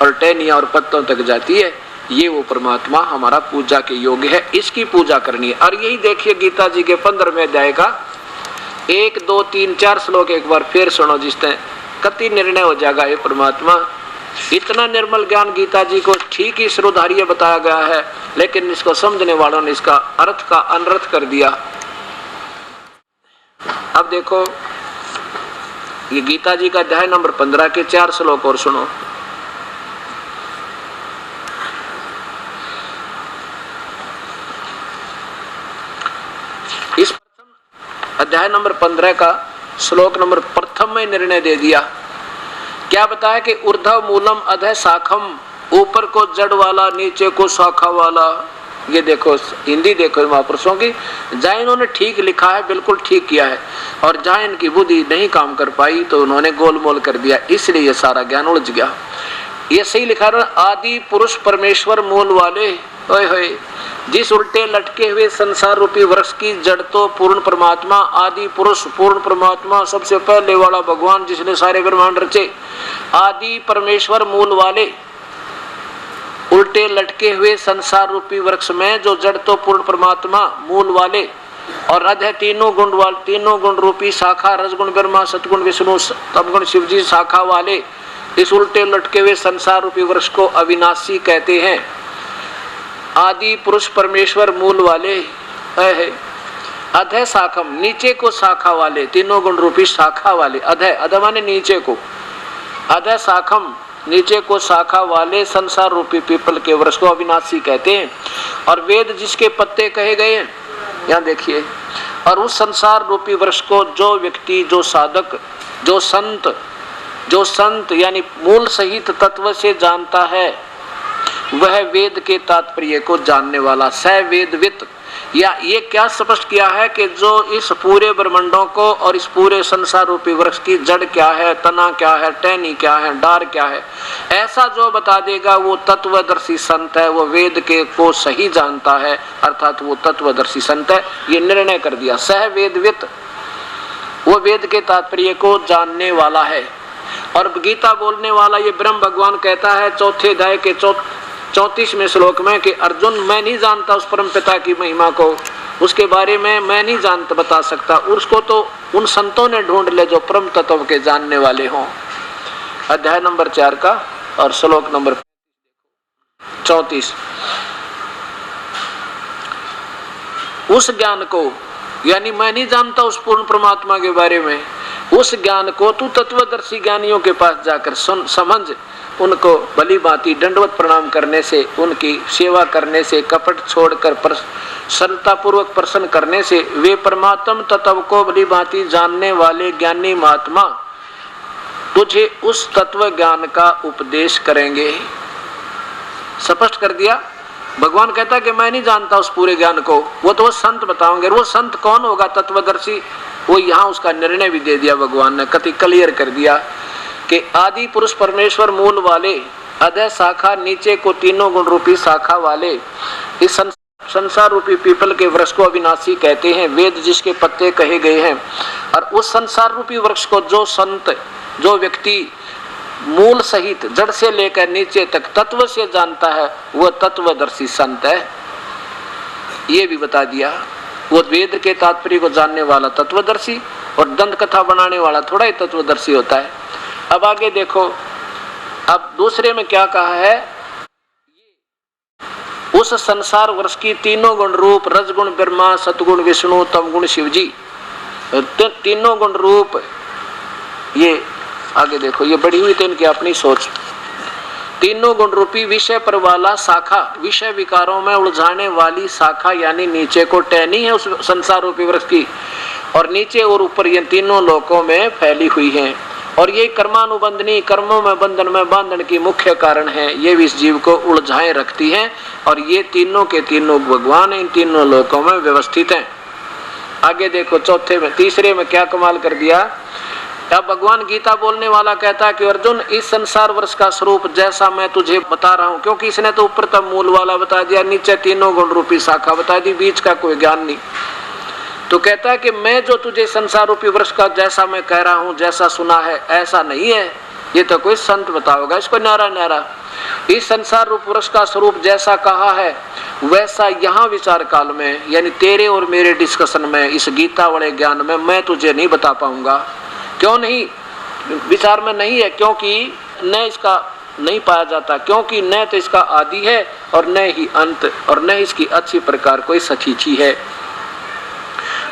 B: और टहनियाँ और पत्तों तक जाती है। ये वो परमात्मा हमारा पूजा के योग्य है, इसकी पूजा करनी है। और यही देखिए गीता जी के 15वें अध्याय का 1, 2, 3, 4 श्लोक एक बार फिर सुनो, जिससे कति निर्णय हो जाएगा। ये परमात्मा इतना निर्मल ज्ञान गीता जी को ठीक ही श्रोधार्य बताया गया है, लेकिन इसको समझने वालों ने इसका अर्थ का अनर्थ कर दिया। अब देखो ये गीता जी का अध्याय नंबर 15 के 4 श्लोक और सुनो। इस अध्याय नंबर 15 का श्लोक नंबर 1 में निर्णय दे दिया। क्या बताया कि ऊर्ध्व मूलम अधः शाखम, ऊपर को जड़ वाला नीचे को शाखा वाला। ये देखो हिंदी देखो महापुरुषों की, जहाँ इन्होंने ठीक लिखा है बिल्कुल ठीक किया है, और जहाँ इनकी बुद्धि नहीं काम कर पाई तो उन्होंने गोलमोल कर दिया, इसलिए ये सारा ज्ञान उलझ गया। ये सही लिखा है, आदि पुरुष परमेश्वर मूल वाले, ओए होए, जिस उल्टे लटके हुए संसार रूपी वृक्ष की जड़ तो पूर्ण परमात्मा, आदि पुरुष पूर्ण परमात्मा, सबसे पहले वाला भगवान जिसने सारे ब्रह्मांड रचे, आदि परमेश्वर मूल वाले, उल्टे लटके हुए संसार रूपी वृक्ष में जो जड़ तो पूर्ण परमात्मा मूल वाले, और अधः तीनों गुण रूपी शाखा, रजगुण ब्रह्मा, सतगुण विष्णु, तमगुण शिवजी शाखा वाले, इस उल्टे लटके हुए संसार रूपी वृक्ष को अविनाशी कहते हैं। आदि पुरुष परमेश्वर मूल वाले है। अधः शाखम, नीचे को शाखा वाले, तीनों गुण रूपी शाखा वाले, अधः माने नीचे को, अधः शाखम नीचे को शाखा वाले संसार रूपी पीपल के वृक्ष को अविनाशी कहते हैं। और वेद जिसके पत्ते कहे गए हैं, यहाँ देखिए, और उस संसार रूपी वृक्ष को जो व्यक्ति, जो साधक, जो संत यानी मूल सहित तत्व से जानता है, वह वेद के तात्पर्य को जानने वाला स वेदवित। या ये क्या स्पष्ट किया है कि जो इस पूरे ब्रह्मांडों को और इस पूरे संसार रूपी वृक्ष की जड़ क्या है, तना क्या है, टहनी क्या है, डार क्या है, ऐसा जो बता देगा वो तत्वदर्शी संत है, वो वेद के को सही जानता है, अर्थात वो तत्वदर्शी संत है। ये निर्णय कर दिया, सह वेदवित, वो वेद के तात्पर्य को जानने वाला है। और गीता बोलने वाला ये ब्रह्म भगवान कहता है 4 अध्याय के 34वें श्लोक में कि अर्जुन, मैं नहीं जानता उस परम पिता की महिमा को, उसके बारे में मैं नहीं जानता, बता सकता, उसको तो उन संतों ने ढूंढ ले जो परम तत्व के जानने वाले हों। अध्याय नंबर 4 का और श्लोक नंबर 34। उस ज्ञान को, यानी मैं नहीं जानता उस पूर्ण परमात्मा के बारे में, उस ज्ञान को तू तत्वदर्शी ज्ञानियों के पास जाकर समझ, उनको भली भांति दंडवत प्रणाम करने से, उनकी सेवा करने से, कपट छोड़कर सरलता पूर्वक प्रसन्न करने से वे परमात्म तत्व को भली भांति जानने वाले ज्ञानी महात्मा तुझे उस तत्व ज्ञान का उपदेश करेंगे। स्पष्ट कर दिया। भगवान कहता कि मैं नहीं जानता उस पूरे ज्ञान को, वो तो वो संत बताओगे। वो संत कौन होगा? तत्वदर्शी। वो यहाँ उसका निर्णय भी दे दिया भगवान ने, कति क्लियर कर दिया कि आदि पुरुष परमेश्वर मूल वाले, अधः शाखा नीचे को तीनों गुण रूपी शाखा वाले, इस संसार रूपी पीपल के वृक्ष को अविनाशी कहते हैं, वेद जिसके पत्ते कहे गए हैं। और उस संसार रूपी वृक्ष को जो संत, जो व्यक्ति मूल सहित जड़ से लेकर नीचे तक तत्व से जानता है, वह तत्वदर्शी संत है। ये भी बता दिया। वो वेद के तात्पर्य को जानने वाला तत्वदर्शी, और दंत कथा बनाने वाला थोड़ा ही तत्वदर्शी होता है। अब आगे देखो, अब दूसरे में क्या कहा है? उस संसार वृक्ष की तीनों गुण रूप, रजगुण ब्रह्मा, सतगुण विष्णु, तमगुण शिवजी, तीनों गुण रूप। ये आगे देखो, ये बढ़ी हुई तो इनकी अपनी सोच। तीनों गुण रूपी विषय पर वाला शाखा, विषय विकारों में उलझाने वाली शाखा, यानी नीचे को टहनी है उस संसार रूपी वृक्ष की, और नीचे और ऊपर ये तीनों लोकों में फैली हुई हैं। और ये कर्मानुबंधनी, कर्मों में बंधन में बांधन की मुख्य कारण है। ये भी इस जीव को उलझाए रखती हैं, और ये तीनों के तीनों भगवान इन तीनों लोकों में व्यवस्थित हैं। आगे देखो, तीसरे में क्या कमाल कर दिया? अब भगवान गीता बोलने वाला कहता है कि अर्जुन, इस संसार वर्ष का स्वरूप जैसा मैं तुझे बता रहा हूं, क्योंकि इसने तो ऊपर तक मूल वाला बता दिया, नीचे तीनों गुण रूपी शाखा बता दी, बीच का कोई ज्ञान नहीं। तो कहता है कि मैं जो तुझे संसार रूपी वर्ष का जैसा मैं कह रहा हूं, जैसा सुना है ऐसा नहीं है, ये तो कोई संत बताओगा इसको न्यारा न्यारा। इस संसार रूप वर्ष का स्वरूप जैसा कहा है वैसा यहाँ विचार काल में, यानी तेरे और मेरे डिस्कशन में, इस गीता वाले ज्ञान में मैं तुझे नहीं बता पाऊंगा। क्यों नहीं विचार में नहीं है? क्योंकि न इसका नहीं पाया जाता, क्योंकि न तो इसका आदि है और न ही अंत, और न इसकी अच्छी प्रकार कोई सचीची है।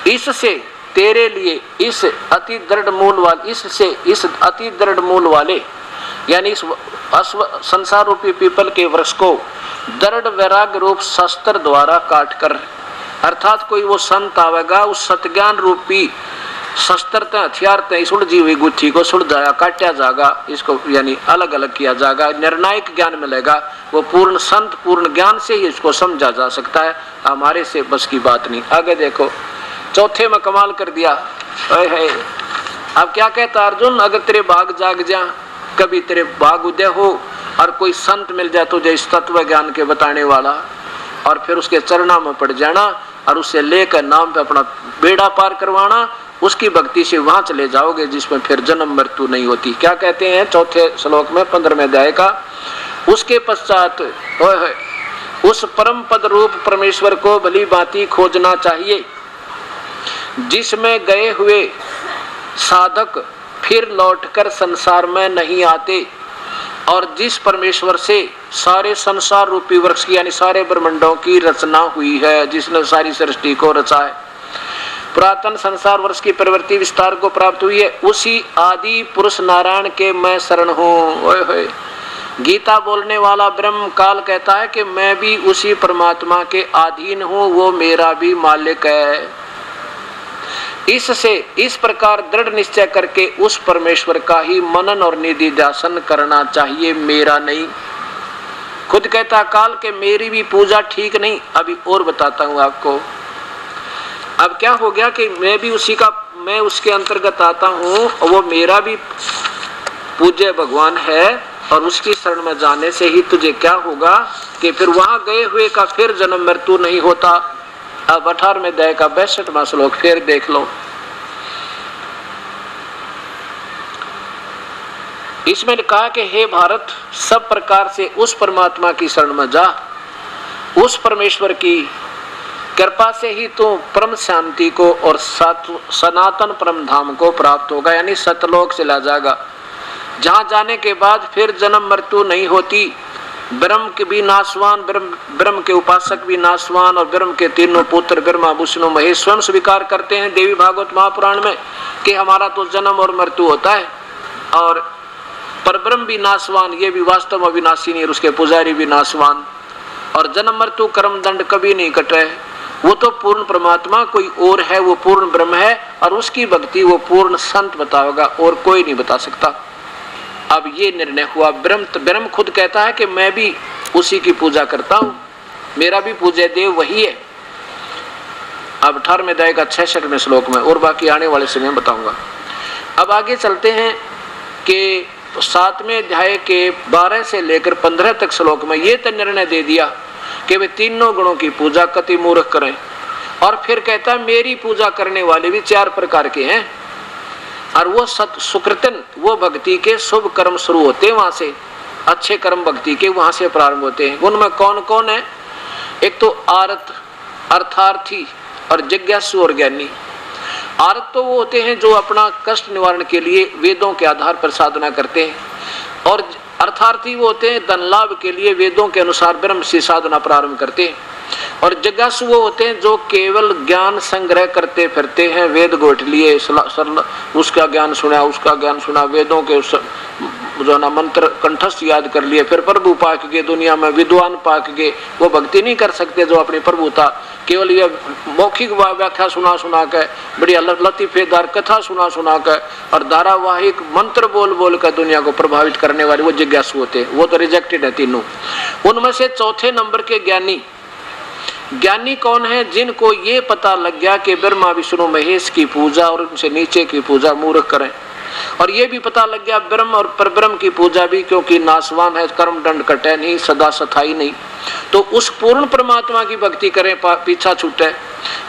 B: इससे तेरे लिए इस अति दृढ़ मूल वाले, इससे इस अति दृढ़ मूल वाले यानी इस संसार रूपी पीपल के वृक्ष को दृढ़ वैराग्य रूप शस्त्र द्वारा काट कर, अर्थात कोई वो संत आवेगा उस सतज्ञान रूपी शस्त्र हथियार ते सुलझी हुई गुत्थी को सुलझाया काटा जाएगा, इसको यानी अलग अलग किया जाएगा, निर्णायक ज्ञान मिलेगा। वो पूर्ण संत पूर्ण ज्ञान से ही इसको समझा जा सकता है, हमारे से बस की बात नहीं। आगे देखो, चौथे में कमाल कर दिया। अब क्या कहता अर्जुन, अगर तेरे भाग जाग जा, कभी तेरे भाग उदय हो और कोई संत मिल जाए तुझे इस तत्व ज्ञान के बताने वाला, और फिर उसके चरणों में पड़ जाना और उससे लेकर नाम पे अपना बेड़ा पार करवाना, उसकी भक्ति से वहां चले जाओगे जिसमें फिर जन्म मृत्यु नहीं होती। क्या कहते हैं चौथे श्लोक में 15वें अध्याय का, उसके पश्चात उस परम पद रूप परमेश्वर को भली भांति खोजना चाहिए, जिसमें गए हुए साधक फिर लौटकर संसार में नहीं आते, और जिस परमेश्वर से सारे संसार रूपी वृक्ष की यानी सारे ब्रह्मांडों की रचना हुई है, जिसने सारी सृष्टि को रचा है, पुरातन संसार वर्ष की प्रवृत्ति विस्तार को प्राप्त हुई है, उसी आदि पुरुष नारायण के मैं शरण हूँ। गीता बोलने वाला ब्रह्म काल कहता है कि मैं भी उसी परमात्मा के अधीन हूँ, वो मेरा भी मालिक है। इससे इस प्रकार दृढ़ निश्चय करके उस परमेश्वर का ही मनन और निधिध्यासन करना चाहिए, मेरा नहीं। खुद कहता काल के मेरी भी पूजा ठीक नहीं। अभी और बताता हूँ आपको। अब क्या हो गया कि मैं भी उसी का, मैं उसके अंतर्गत आता हूँ, और वो मेरा भी पूज्य भगवान है, और उसकी शरण में जाने से ही तुझे क्या होगा कि फिर वहां गए हुए का फिर जन्म मृत्यु नहीं होता। अब 18वें अध्याय का 62वां श्लोक फिर देख लो। इसमें कहा कि हे भारत, सब प्रकार से उस परमात्मा की शरण में जा, उस परमेश्वर की कृपा से ही तो परम शांति को और सनातन परम धाम को प्राप्त होगा, यानी सतलोक चला जाएगा, जहां जाने के बाद फिर जन्म मृत्यु नहीं होती। ब्रह्म के भी नाशवान, ब्रह्म के उपासक भी नाशवान, और ब्रह्म के तीनों पुत्र ब्रह्मा विष्णु महेश स्वयं स्वीकार करते हैं देवी भागवत महापुराण में कि हमारा तो जन्म और मृत्यु होता है, और परब्रह्म भी नाशवान, ये भी वास्तव में विनाशी नहीं, और उसके पुजारी भी नाशवान, और जन्म मृत्यु कर्म दंड कभी नहीं कटे। वो तो पूर्ण परमात्मा कोई और है, वो पूर्ण ब्रह्म है, और उसकी भक्ति वो पूर्ण संत बताएगा, और कोई नहीं बता सकता। अब ये निर्णय हुआ, ब्रह्म खुद कहता है कि मैं भी उसी की पूजा करता हूं, मेरा भी पूज्य देव वही है। अब 18वें अध्याय का 66वें श्लोक में, और बाकी आने वाले समय में बताऊंगा। अब आगे चलते हैं कि 7वें अध्याय के 12 से लेकर 15 तक श्लोक में ये तो निर्णय दे दिया कि वे तीनों गुणों की पूजा कति मूर्ख करें, और फिर कहता है मेरी पूजा करने वाले भी 4 प्रकार के हैं, और वो सुकृतन, वो भक्ति के शुभ कर्म शुरू होते हैं, वहां से अच्छे कर्म भक्ति के वहां से प्रारंभ होते हैं। उनमें कौन कौन है? एक तो आरत, अर्थार्थी, और जिज्ञासु और ज्ञानी। आरत तो वो होते हैं जो अपना कष्ट निवारण के लिए वेदों के आधार पर साधना करते हैं, और अर्थार्थी वो होते हैं धन लाभ के लिए वेदों के अनुसार ब्रह्म से साधना प्रारंभ करते हैं, और जिज्ञासु वो होते हैं जो केवल ज्ञान संग्रह करते फिरते हैं, वेद गोठ लिए, उसका ज्ञान सुना, उसका ज्ञान सुना, वेदों के जो ना मंत्र कंठस्थ याद कर लिए, फिर प्रभु पाक के दुनिया में विद्वान पाक के, वो भक्ति नहीं कर सकते जो अपनी प्रभुता केवल ये मौखिक व्याख्या सुना सुना के, बड़ी लतीफेदार कथा सुना सुना के, और धारावाहिक मंत्र बोल बोल कर दुनिया को प्रभावित करने वाले वो जिज्ञासु होते हैं, वो तो रिजेक्टेड है तीनों। उनमें से चौथे नंबर के ज्ञानी, ज्ञानी कौन है? जिनको ये पता लग गया कि ब्रह्मा विष्णु महेश की पूजा और उनसे नीचे की पूजा मूर्ख करें, और ये भी पता लग गया ब्रह्म और परब्रह्म की पूजा भी, क्योंकि नाशवान है, कर्म दंड कटे नहीं, सदा सथाई नहीं, तो उस पूर्ण परमात्मा की भक्ति करें, पीछा छूटे।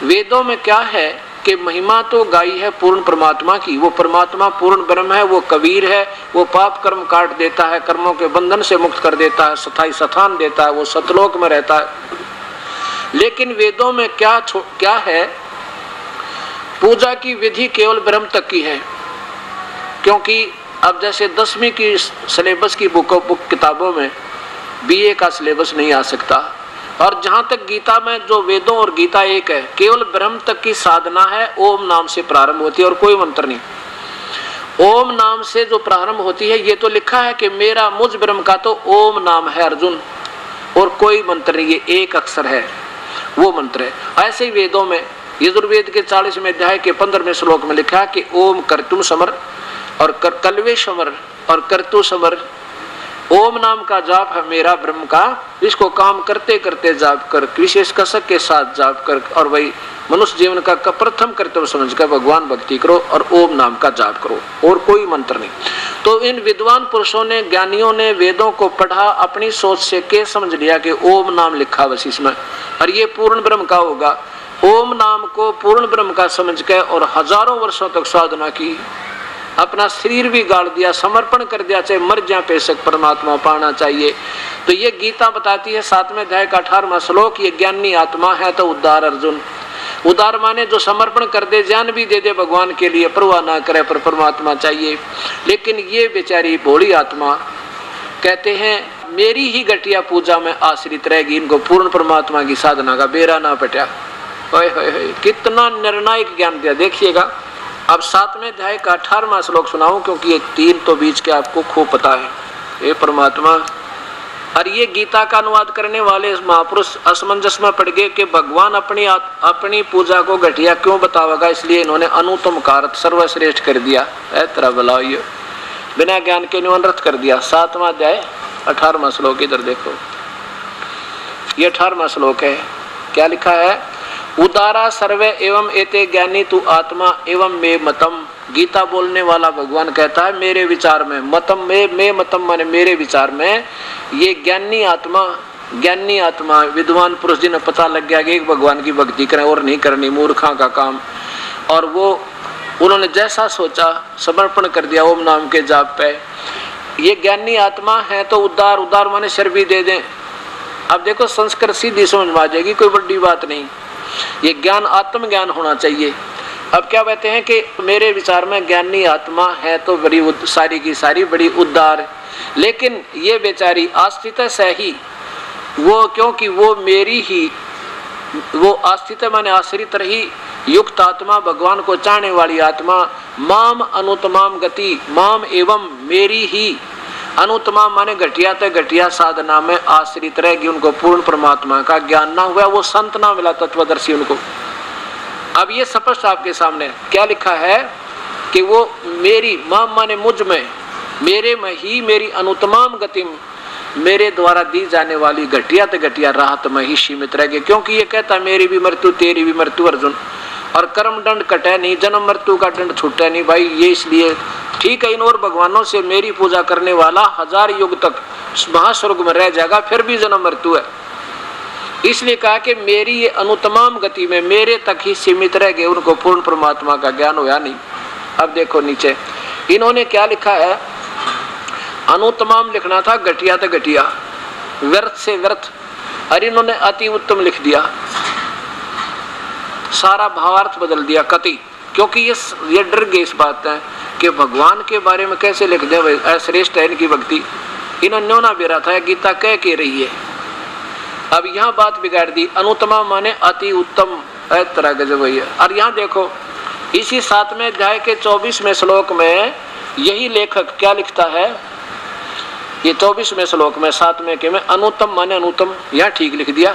B: वेदों में क्या है कि महिमा तो गाई है पूर्ण परमात्मा की, वो परमात्मा पूर्ण ब्रह्म है, वो कबीर है, वो पाप कर्म काट देता है, कर्मों के बंधन से मुक्त कर देता है, सथाई स्थान देता है, वो सतलोक में रहता है। लेकिन वेदों में क्या है, पूजा की विधि केवल ब्रह्म तक की है, क्योंकि अब जैसे 10वीं की सिलेबस की बुक किताबों में बीए का सिलेबस नहीं आ सकता, और जहां तक गीता में जो वेदों और गीता एक है, केवल ब्रह्म तक की साधना है, ओम नाम से प्रारंभ होती है और कोई मंत्र नहीं। ओम नाम से जो प्रारंभ होती है, ये तो लिखा है कि मेरा मुझ ब्रह्म का तो ओम नाम है अर्जुन, और कोई मंत्र नहीं, ये एक अक्षर है, वो मंत्र है। ऐसे ही वेदों में यजुर्वेद के 40वें अध्याय के 15वें श्लोक में लिखा है कि ओम कर्तुम समर और कलवे समर और कर्तु समर, ओम नाम का जाप है मेरा ब्रह्म का, इसको काम करते करते जाप कर, विशेष कसक के साथ जाप कर, और वही मनुष्य जीवन का प्रथम कर्तव्य समझकर भगवान भक्ति करो और ओम नाम का जाप करो, और कोई मंत्र नहीं। तो इन विद्वान पुरुषों ने, ज्ञानियों ने वेदों को पढ़ा, अपनी सोच से के समझ लिया कि ओम नाम लिखा बस इसमें, और ये पूर्ण ब्रह्म का होगा। ओम नाम को पूर्ण ब्रह्म का समझ के और हजारों वर्षों तक साधना की, अपना शरीर भी गाड़ दिया, समर्पण कर दिया, चाहे मर जाए पेशक परमात्मा पाना चाहिए। तो ये गीता बताती है 7वें अध्याय का 18वां श्लोक, ये ज्ञानी आत्मा है तो उद्धार अर्जुन। उदार माने जो समर्पण कर दे, जान भी दे दे भगवान के लिए, परवाह ना करे, पर परमात्मा चाहिए। लेकिन ये बेचारी भोली आत्मा कहते हैं मेरी ही घटिया पूजा में आश्रित रहेगी, इनको पूर्ण परमात्मा की साधना का बेरा ना पटा। कितना निर्णायक ज्ञान दिया, देखिएगा। अब 7वें अध्याय का 18वां श्लोक सुनाऊं, क्योंकि ये 3 तो बीच के आपको खूब पता है। ये परमात्मा, और ये गीता का अनुवाद करने वाले महापुरुष असमंजस में पड़ गए कि भगवान अपनी पूजा को घटिया क्यों बतावेगा, इसलिए इन्होंने अनुत्तम कारत सर्वश्रेष्ठ कर दिया। तरह बुलाओ, ये बिना ज्ञान के निवनरत कर दिया। 7वां अध्याय 18वां श्लोक, इधर देखो, ये 18वां श्लोक है। क्या लिखा है? उदारा सर्वे एवं एते ज्ञानी तू आत्मा एवं मे मतम। गीता बोलने वाला भगवान कहता है मेरे विचार में, मतम में मतम माने मेरे विचार में, ये ज्ञानी आत्मा विद्वान पुरुष जिन्हें पता लग गया कि एक भगवान की भक्ति करें और नहीं करनी, मूर्खा का काम, और वो उन्होंने जैसा सोचा समर्पण कर दिया ओम नाम के जाप पे, ये ज्ञानी आत्मा है तो उद्धार माने शर भी दे दें। अब देखो संस्कृत सीधी समझ में आ जाएगी, कोई बड़ी बात नहीं। ये ज्ञान आत्मज्ञान होना चाहिए। अब क्या कहते हैं कि मेरे विचार में ज्ञानी आत्मा है तो बड़ी सारी की सारी बड़ी उद्धार, लेकिन ये बेचारी आश्रित से ही वो, क्योंकि वो मेरी ही, वो आश्रित माने आश्रित रही युक्त आत्मा, भगवान को चाहने वाली आत्मा, माम अनुतमाम गति, माम एवं मेरी ही, अनुतमा माने घटिया तो घटिया साधना में आश्रित रहेगी, उनको पूर्ण परमात्मा का ज्ञान ना हुआ, वो संत ना मिला तत्वदर्शी उनको। अब ये स्पष्ट आपके सामने क्या लिखा है कि वो मेरी, माम माने मुझ में, मेरे में ही मेरी अनुतमाम गति, मेरे द्वारा दी जाने वाली घटिया तो घटिया राहत में ही सीमित रहेगी, क्योंकि ये कहता मेरी भी मृत्यु तेरी भी मृत्यु अर्जुन, और कर्म दंड कटे नहीं, जन्म मृत्यु का दंड छूटे नहीं भाई। ये इसलिए ठीक है, इन और भगवानों से मेरी पूजा करने वाला 1000 युग तक महास्वर्ग में रह जाएगा, फिर भी जन्म मृत्यु है। इसलिए कहा कि मेरी ये अनुतमाम गति में मेरे तक ही सीमित रह गए, उनको पूर्ण परमात्मा का ज्ञान होया नहीं। अब देखो नीचे इन्होंने क्या लिखा है, अनुतमाम लिखना था घटिया तो घटिया, व्यर्थ से व्यर्थ, और इन्होंने अति उत्तम लिख दिया, सारा भावार्थ बदल दिया कति, क्योंकि ये डर गए इस बात है कि भगवान के बारे में कैसे लिख दे भाई, अश्रेष्ठ है इनकी भक्ति, इन्होंने न्योना बेरा था, गीता कह के रही है। अब यहाँ बात बिगाड़ दी, अनुतमा माने अति उत्तम, तरह गजब है। और यहाँ देखो इसी 7वें अध्याय के 24वें श्लोक में यही लेखक क्या लिखता है, ये 24वें श्लोक में 7वें के में अनुत्तम माने अनुत्तम, यहाँ ठीक लिख दिया।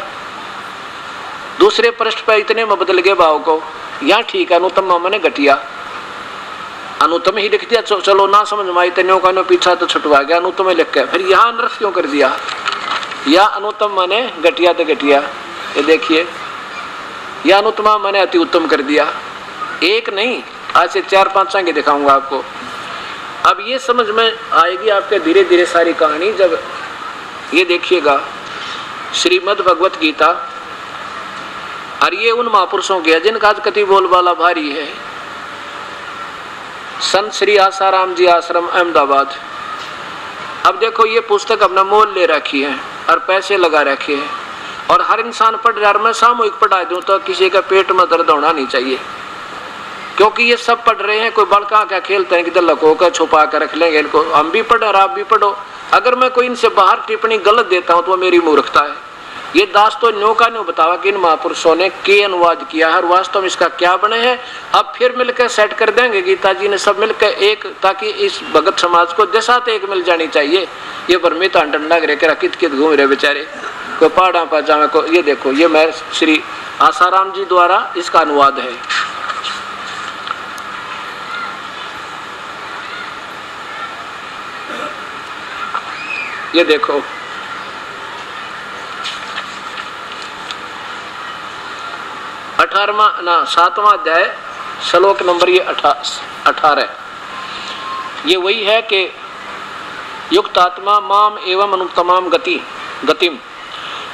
B: दूसरे पृष्ठ पर इतने में बदल गए भाव को, यहाँ ठीक है अनुत्तम माने घटिया, अनुत्तम ही लिख दिया। चलो ना समझ में आई तेनों का पीछा तो छुटवा गया, अनुत्तम लिख के फिर यहाँ अनर्थ क्यों कर दिया, या अनुत्तम माने घटिया तो घटिया, ये देखिए, या अनुत्तमा माने अति उत्तम कर दिया। एक नहीं, आज से 4-5 आगे दिखाऊंगा आपको। अब ये समझ में आएगी आपके धीरे धीरे सारी कहानी जब ये देखिएगा श्रीमद् भगवत गीता। और ये उन महापुरुषों की है जिनका आज कति बोलबाला भारी है। संत श्री आसाराम जी आश्रम अहमदाबाद। अब देखो ये पुस्तक अपना मोल ले रखी है और पैसे लगा रखे हैं और हर इंसान पढ़ रहा है। मैं सामूहिक पढ़ा दूं तो किसी का पेट में दर्द होना नहीं चाहिए, क्योंकि ये सब पढ़ रहे हैं। कोई बड़का क्या खेलते हैं कि लको कर छुपा कर रख लेंगे इनको। हम भी पढ़े और आप भी पढ़ो। अगर मैं कोई इनसे बाहर टिप्पणी गलत देता हूं तो मेरी मूर्खता है। ये दास तो न्यो का न्यो बतावा कि इन महापुरुषों ने के अनुवाद किया है और वास्तव में इसका क्या बने हैं। अब फिर मिलकर सेट कर देंगे गीता जी ने सब मिलकर एक, ताकि इस भगत समाज को देसात एक मिल जानी चाहिए। ये भ्रमित डंडा गिर कित कित घूम रहे बेचारे, कोई पहाड़ा पाजामे को। ये देखो ये मैं श्री आसाराम जी द्वारा इसका अनुवाद है। ये देखो 7वां अध्याय श्लोक नंबर ये 18। ये वही है कि युक्त आत्मा माम एवं अनुत्तमाम गतिम।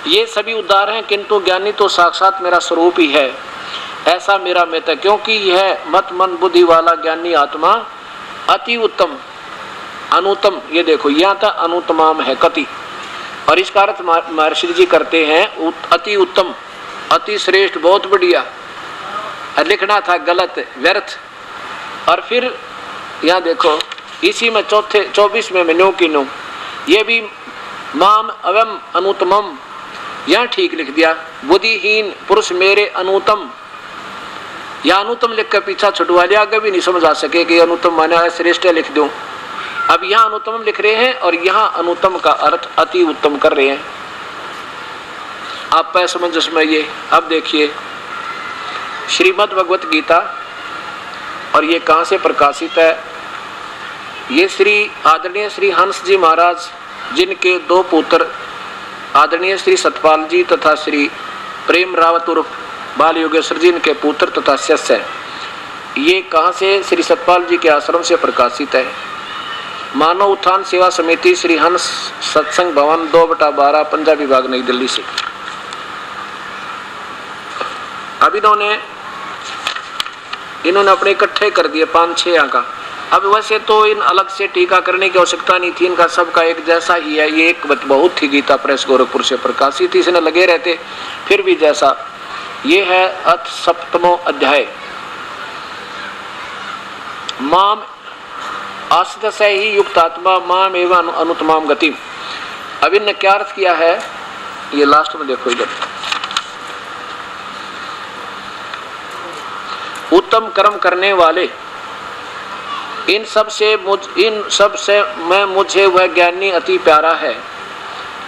B: ये सभी उद्धार हैं, किंतु ज्ञानी तो साक्षात मेरा स्वरूप ही है, ऐसा मेरा मत है। क्योंकि यह मत मन बुद्धि वाला ज्ञानी आत्मा अति उत्तम अनुत्तम, ये देखो यहाँ था अनुत्तमाम है कति, और इसका अर्थ महर्षि जी करते हैं अति उत्तम, अति श्रेष्ठ, बहुत बढ़िया। लिखना था गलत, व्यर्थ। और फिर यहाँ देखो इसी में 24वें में नो की नो, ये भी माम अवम अनुत्तमम, यहाँ ठीक लिख दिया। बुद्धिहीन पुरुष मेरे अनुत्तम, या अनुत्तम लिख कर पीछा छुटवा लिया, आगे भी नहीं समझ आ सके कि अनुत्तम माने श्रेष्ठ लिख दूं। अब यहाँ अनुत्तम लिख रहे हैं और यहाँ अनुत्तम का अर्थ अति उत्तम कर रहे हैं। आप पे समंजस में ये। अब देखिए श्रीमद् भगवत गीता, और ये कहाँ से प्रकाशित है। ये श्री आदरणीय श्री हंस जी महाराज, जिनके 2 पुत्र आदरणीय श्री सतपाल जी तथा श्री प्रेम रावत उर्फ बाल योगेश्वर जी, इनके पुत्र तथा शिष्य है। ये कहाँ से, श्री सतपाल जी के आश्रम से प्रकाशित है। मानव उत्थान सेवा समिति, श्री हंस सत्संग भवन, 2/12, पंजाबी विभाग, नई दिल्ली से। अब इन्होंने अपने इकट्ठे कर दिए 5-6 अंक। अब वैसे तो इन अलग से टीका करने की आवश्यकता नहीं थी, इनका सबका एक जैसा ही है। ये एक बहुत ही गीता प्रेस गोरखपुर से प्रकाशित थी, इसने लगे रहते फिर भी जैसा। ये है अथ 7वां अध्याय, माम आस्थ से ही युक्त आत्मा माम एवं अनुत्तमाम गति। अब इनने क्या अर्थ किया है, ये लास्ट में देखो इधर। उत्तम कर्म करने वाले इन सब से मैं मुझे वह ज्ञानी अति प्यारा है,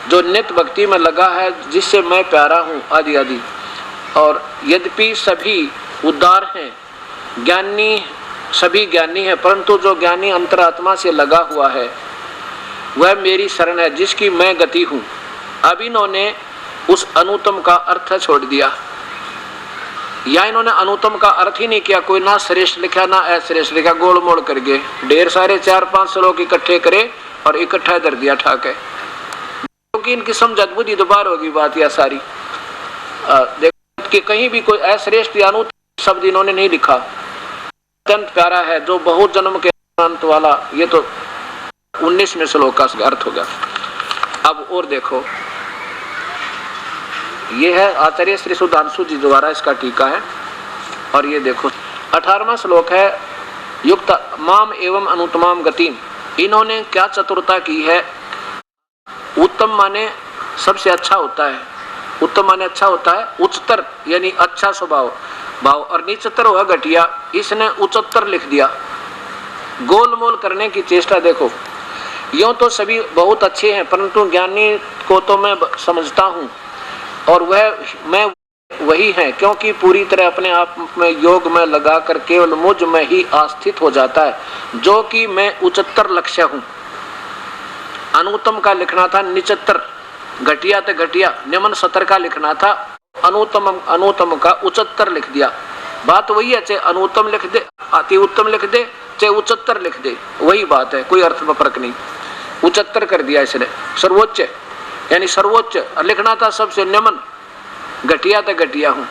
B: जो नित्य भक्ति में लगा है, जिससे मैं प्यारा हूँ, आदि आदि। और यद्यपि सभी उदार हैं, ज्ञानी सभी ज्ञानी है, परंतु जो ज्ञानी अंतरात्मा से लगा हुआ है वह मेरी शरण है, जिसकी मैं गति हूँ। अब इन्होंने उस अनुत्तम का अर्थ छोड़ दिया, या इन्होंने अनुत्तम का अर्थ ही नहीं किया। कोई ना श्रेष्ठ लिखा ना अश्रेष्ठ लिखा, गोल मोड़ करके ढेर सारे 4-5 श्लोक इकट्ठे करे और इकट्ठा कर दिया ठाके, क्योंकि इनकी समझ बुद्धि दोबार होगी बात यह सारी। देखो कि कहीं भी कोई अश्रेष्ठ या अनुत्तम शब्द इन्होंने नहीं लिखा। अत्यंत प्यारा है, जो बहुत जन्म के अंत वाला, ये तो 19वें श्लोक का अर्थ हो गया। अब और देखो, ये है आचार्य श्री सुधांशु जी द्वारा इसका टीका है। और ये देखो 18वां श्लोक है, युक्त माम एवं अनुत्तमाम गतिम। इन्होंने क्या चतुरता की है। उत्तम माने सबसे अच्छा होता है, उत्तम माने अच्छा होता है, उच्चतर यानी अच्छा स्वभाव भाव, और नीचतर हुआ घटिया। इसने उच्चतर लिख दिया, गोलमोल करने की चेष्टा। देखो यूं तो सभी बहुत अच्छे हैं, परंतु ज्ञानी को तो मैं समझता हूँ और मैं वही है, क्योंकि पूरी तरह अपने आप में योग में लगा कर केवल मुझ में ही आस्थित हो जाता है, जो कि मैं उच्चतर लक्ष्य हूँ। अनुत्तम का लिखना था निचतर, घटिया तो घटिया, निम्न सतर का लिखना था, अनुत्तम का उच्चतर लिख दिया। बात वही है, चाहे अनुत्तम लिख दे, अति उत्तम लिख दे, चाहे 75 लिख दे, वही बात है, कोई अर्थ में फर्क नहीं। 75 कर दिया इसने, सर्वोच्च यानी सर्वोच्च, लिखना था सबसे निम्न, घटिया तो घटिया हूं।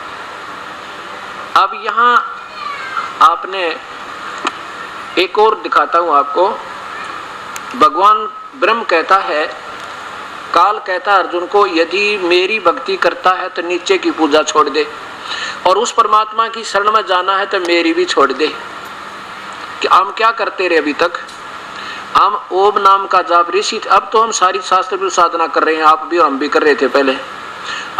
B: अब यहां आपने एक और दिखाता हूं आपको। भगवान ब्रह्म कहता है, काल कहता है अर्जुन को, यदि मेरी भक्ति करता है तो नीचे की पूजा छोड़ दे, और उस परमात्मा की शरण में जाना है तो मेरी भी छोड़ दे। कि हम क्या करते रहे अभी तक, हम ओम नाम का जाप ऋषि, अब तो हम सारी शास्त्र की साधना कर रहे हैं, आप भी और हम भी कर रहे थे। पहले